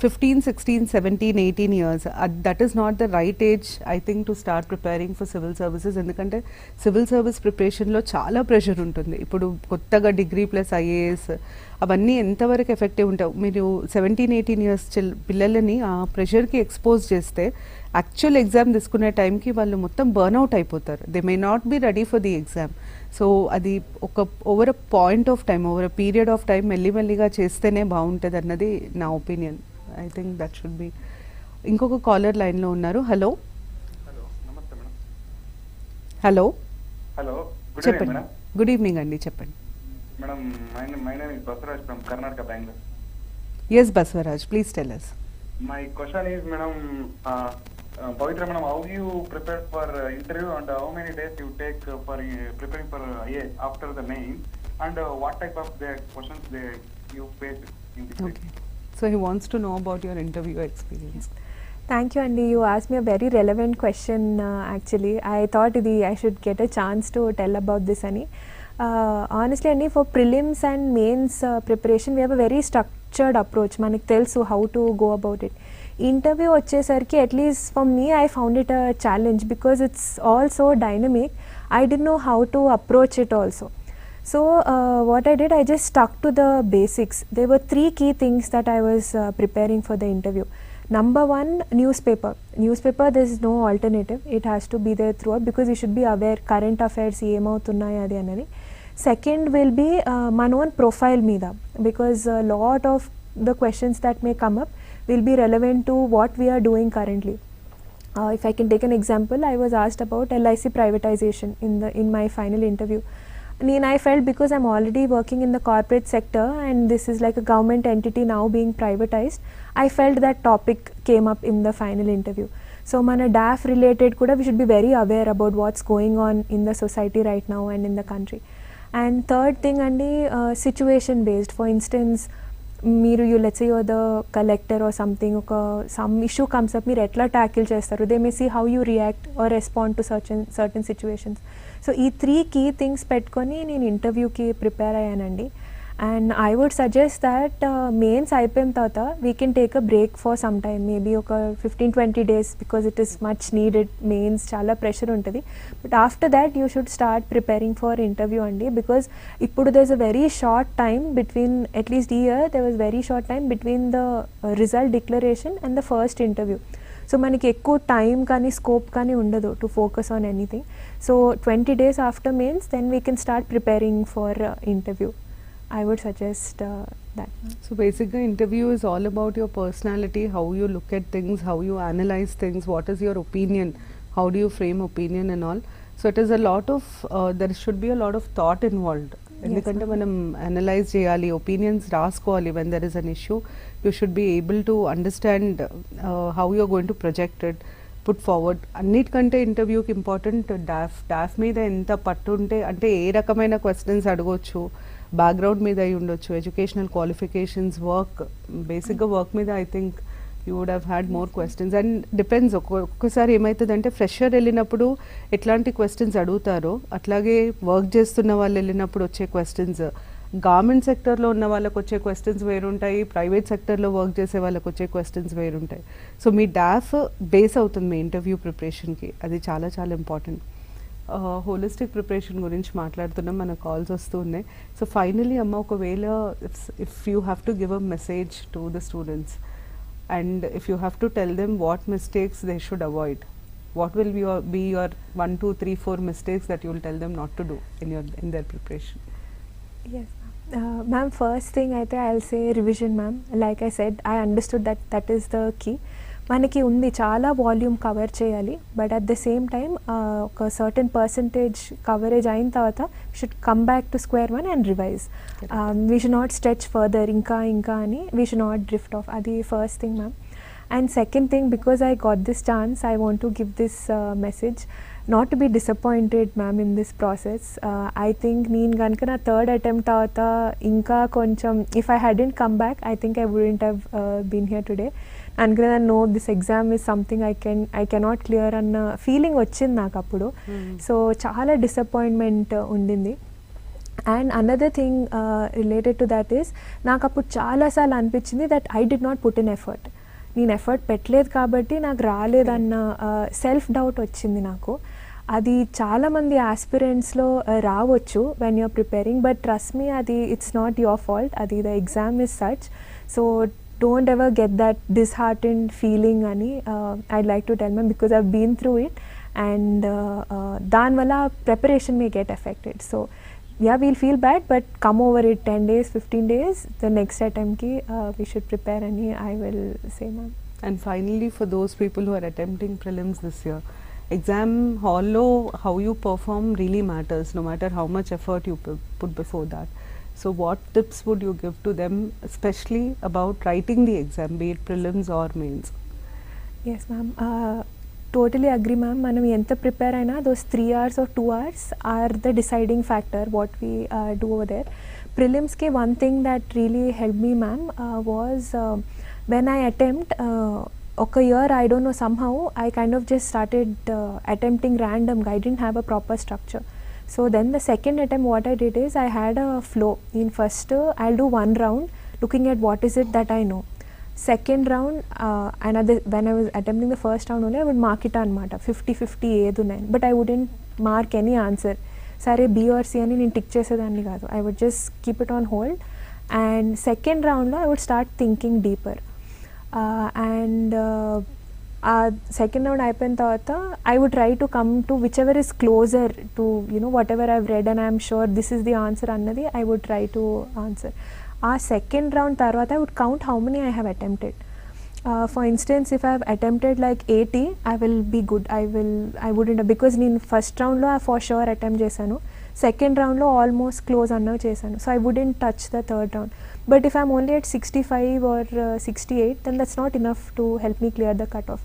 15, 16, 17, 18 years, that is not the right age I think to start preparing for civil services. ఎందుకంటే సివిల్ సర్వీస్ ప్రిపరేషన్లో చాలా ప్రెషర్ ఉంటుంది. ఇప్పుడు కొత్తగా డిగ్రీ ప్లస్ ఐఏఎస్ అవన్నీ ఎంతవరకు ఎఫెక్టివ్ ఉంటావు. మీరు 17, 18 years పిల్లలని ఆ ప్రెషర్కి ఎక్స్పోజ్ చేస్తే యాక్చువల్ ఎగ్జామ్ తీసుకునే టైంకి వాళ్ళు మొత్తం బర్న్అవుట్ అయిపోతారు. They may not be ready for the exam. So అది over a point of time, over a period of time మెల్లిమెల్లిగా చేస్తేనే బాగుంటుంది అన్నది నా opinion. I think that should be. ఇంకొక కాలర్ లైన్లో ఉన్నారు. హలో. నమస్తే మేడం. హలో. హలో, చెప్పండి. గుడ్ ఈవినింగ్ అండి, చెప్పండి. Madam, my name is Basavaraj from Karnataka, Bengaluru. Yes Basavaraj, please tell us. My question is, madam, Pavithra madam, how you prepare for interview and how many days you take for preparing for IA after the main, and what type of the questions you face in this? Okay. So he wants to know about your interview experience. Thank you, Andy. You asked me a very relevant question. Actually, I thought I should get a chance to tell about this, Annie. Honestly, Andy, for prelims and mains preparation, we have a very structured approach. Manaki telsu how to go about it. Interview వచ్చేసరికి at least for me, I found it a challenge because it's all so dynamic. I didn't know how to approach it also. So what I did, I just stuck to the basics. There were 3 key things that I was preparing for the interview. Number 1, newspaper. Newspaper, there is no alternative. It has to be there throughout because you should be aware current affairs ఏమవుతున్నాయి అది అనేది. Second will be మన own profile మీద, because a lot of the questions that may come up will be relevant to what we are doing currently. If I can take an example, I was asked about LIC privatization in my final interview. I felt because I'm already working in the corporate sector and this is like a government entity now being privatized, I felt that topic came up in the final interview. So mana DAF related kuda we should be very aware about what's going on in the society right now and in the country. And third thing, Andy, situation based. For instance, let's say you're the collector or something, some issue comes up, మీరు ఎట్లా tackle చేస్తారు, they may see how you react or respond to certain situations. So ఈ 3 key things పెట్టుకొని నేను ఇంటర్వ్యూకి prepare అయ్యానండి. And I would suggest that mains అయిపోయిన తర్వాత we can take a break for some time, maybe ఒక 15-20 days, because it is much needed. Mains చాలా pressure ఉంటుంది. But after that you should start preparing for interview అండి, because ఇప్పుడు there's a very short time between, at least year there was very short time between the result declaration and the first interview. So మనకి ఎక్కువ time కానీ scope కానీ ఉండదు to focus on anything. So 20 days after mains then we can start preparing for interview. I would suggest that. So basically interview is all about your personality, how you look at things, how you analyze things, what is your opinion, how do you frame opinion and all. So it is a lot of there should be a lot of thought involved. ఎందుకంటే మనం analyse చేయాలి, opinions రాసుకోవాలి. When there is an issue you should be able to understand how you're going to project it, put forward. అన్నిటికంటే ఇంటర్వ్యూకి important DOF మీద ఎంత పట్టు ఉంటే, అంటే ఏ రకమైన క్వశ్చన్స్ అడగవచ్చు, బ్యాక్గ్రౌండ్ మీద అయి ఉండొచ్చు, ఎడ్యుకేషనల్ క్వాలిఫికేషన్స్, వర్క్, బేసిక్గా వర్క్ మీద I think you would have had more questions. And depends, ఒక్కొక్కసారి ఏమవుతుందంటే ఫ్రెషర్ వెళ్ళినప్పుడు ఎట్లాంటి క్వశ్చన్స్ అడుగుతారో అట్లాగే వర్క్ చేస్తున్న వాళ్ళు వెళ్ళినప్పుడు వచ్చే క్వశ్చన్స్, గవర్నమెంట్ సెక్టర్లో ఉన్న వాళ్ళకి వచ్చే క్వశ్చన్స్ వేరుంటాయి, ప్రైవేట్ సెక్టర్లో వర్క్ చేసే వాళ్ళకి వచ్చే క్వశ్చన్స్ వేరుంటాయి. సో మీ డాఫ్ బేస్ అవుతుంది మీ ఇంటర్వ్యూ ప్రిపరేషన్కి, అది చాలా చాలా ఇంపార్టెంట్. హోలిస్టిక్ ప్రిపరేషన్ గురించి మాట్లాడుతున్నాం, మన కాల్స్ వస్తూ ఉన్నాయి. సో ఫైనలీ అమ్మ, ఒకవేళ if you have to give a message to the students and if you have to tell them what mistakes they should avoid, what will be your 1, 2, 3, 4 mistakes that you will tell them not to do in their preparation? Yes ma'am, first thing I'll say revision ma'am. Like I said, I understood that is the key. మనకి ఉంది చాలా volume cover చేయాలి, but at the same time ఒక certain percentage coverage అయిన తర్వాత should come back to square one and revise. We should not stretch further, ఇంకా అని we should not drift off. అది first thing ma'am. And second thing, because I got this chance, I want to give this message, not to be disappointed ma'am in this process. I think నేను కనుక నా third attempt తర్వాత ఇంకా కొంచెం, if I hadn't come back, I think I wouldn't have been here today. And I know this exam is something I cannot clear అన్న feeling వచ్చింది నాకు అప్పుడు. సో చాలా డిసప్పాయింట్మెంట్ ఉండింది. And another thing related to that is, నాకు అప్పుడు చాలాసార్లు అనిపించింది that I did not put in effort. నేను ఎఫర్ట్ పెట్టలేదు కాబట్టి నాకు రాలేదన్న సెల్ఫ్ డౌట్ వచ్చింది నాకు. అది చాలామంది ఆస్పిరెంట్స్లో రావచ్చు when you're preparing, but trust me, అది ఇట్స్ నాట్ యువర్ ఫాల్ట్, అది the exam is such. So don't ever get that disheartened feeling ani I'd like to tell them, because I've been through it, and dan wala preparation may get affected. So yeah, we'll feel bad, but come over it 10 days, 15 days, the next attempt ki we should prepare ani I will say ma'am. And finally, for those people who are attempting prelims this year, exam hall lo how you perform really matters, no matter how much effort you put before that. So what tips would you give to them, especially about writing the exam, be it prelims or mains? Yes ma'am, totally agree ma'am. Manam enta prepare aina, those 3 hours or 2 hours are the deciding factor what we do over there. Prelims ke one thing that really helped me ma'am was when I attempt a year, I don't know, somehow I kind of just started attempting random. I didn't have a proper structure. So then the second attempt what I did is I had a flow. In first I'll do one round looking at what is it that I know. Second round another, when I was attempting the first round only, I would mark it anamata 50-50 ఏదు 9, but I wouldn't mark any answer. సరే B or C అని నేను tick చేసేదాన్ని కాదు. I would just keep it on hold, and second round లో I would start thinking deeper, and second round అయిపోయిన తర్వాత I would try to come to whichever is closer to whatever I've read and I'm sure this is the answer అన్నది I would try to answer. ఆ second round తర్వాత I would count how many I have attempted. For instance, if I have attempted like 80, I will be good. I wouldn't, because నేను first రౌండ్లో for sure attempt చేశాను, second రౌండ్లో almost close అన్నవి చేశాను. So I wouldn't touch the third round. But if I'm only at 65 or 68, then that's not enough to help me clear the cutoff.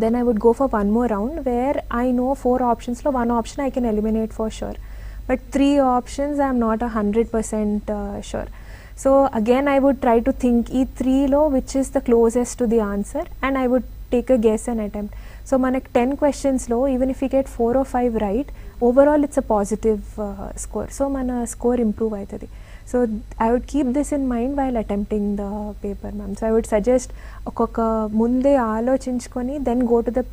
Then I would go for one more round where I know 4 options lo one option I can eliminate for sure, but 3 options I'm not 100% sure. So again I would try to think ee 3 lo which is the closest to the answer, and I would take a guess and attempt. So manak 10 questions lo, even if we get 4 or 5 right, overall it's a positive score. So mana score improve aitadi. So I would keep this in mind while attempting the paper, ma'am. So I would suggest ఒక్కొక్క ముందే ఆలోచించుకొని then go to the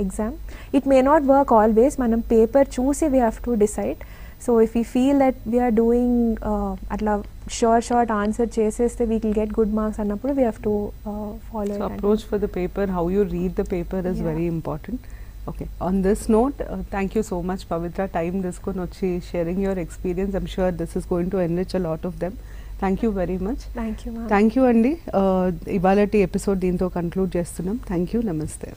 exam. It may not work always. మనం paper చూసి we have to decide. So if we feel that we are doing atla short answer cheseste we will get good marks annappudu we have to follow So it. approach for the paper, how you read the paper is very important. Okay, on this note, thank you so much Pavithra, time తీసుకొని వచ్చి sharing your experience. I'm sure this is going to enrich a lot of them. Thank you very much. Thank you, ma'am. Thank you అండి. ఇవాళటి episode దీంతో conclude చేస్తున్నాం. Thank you, నమస్తే.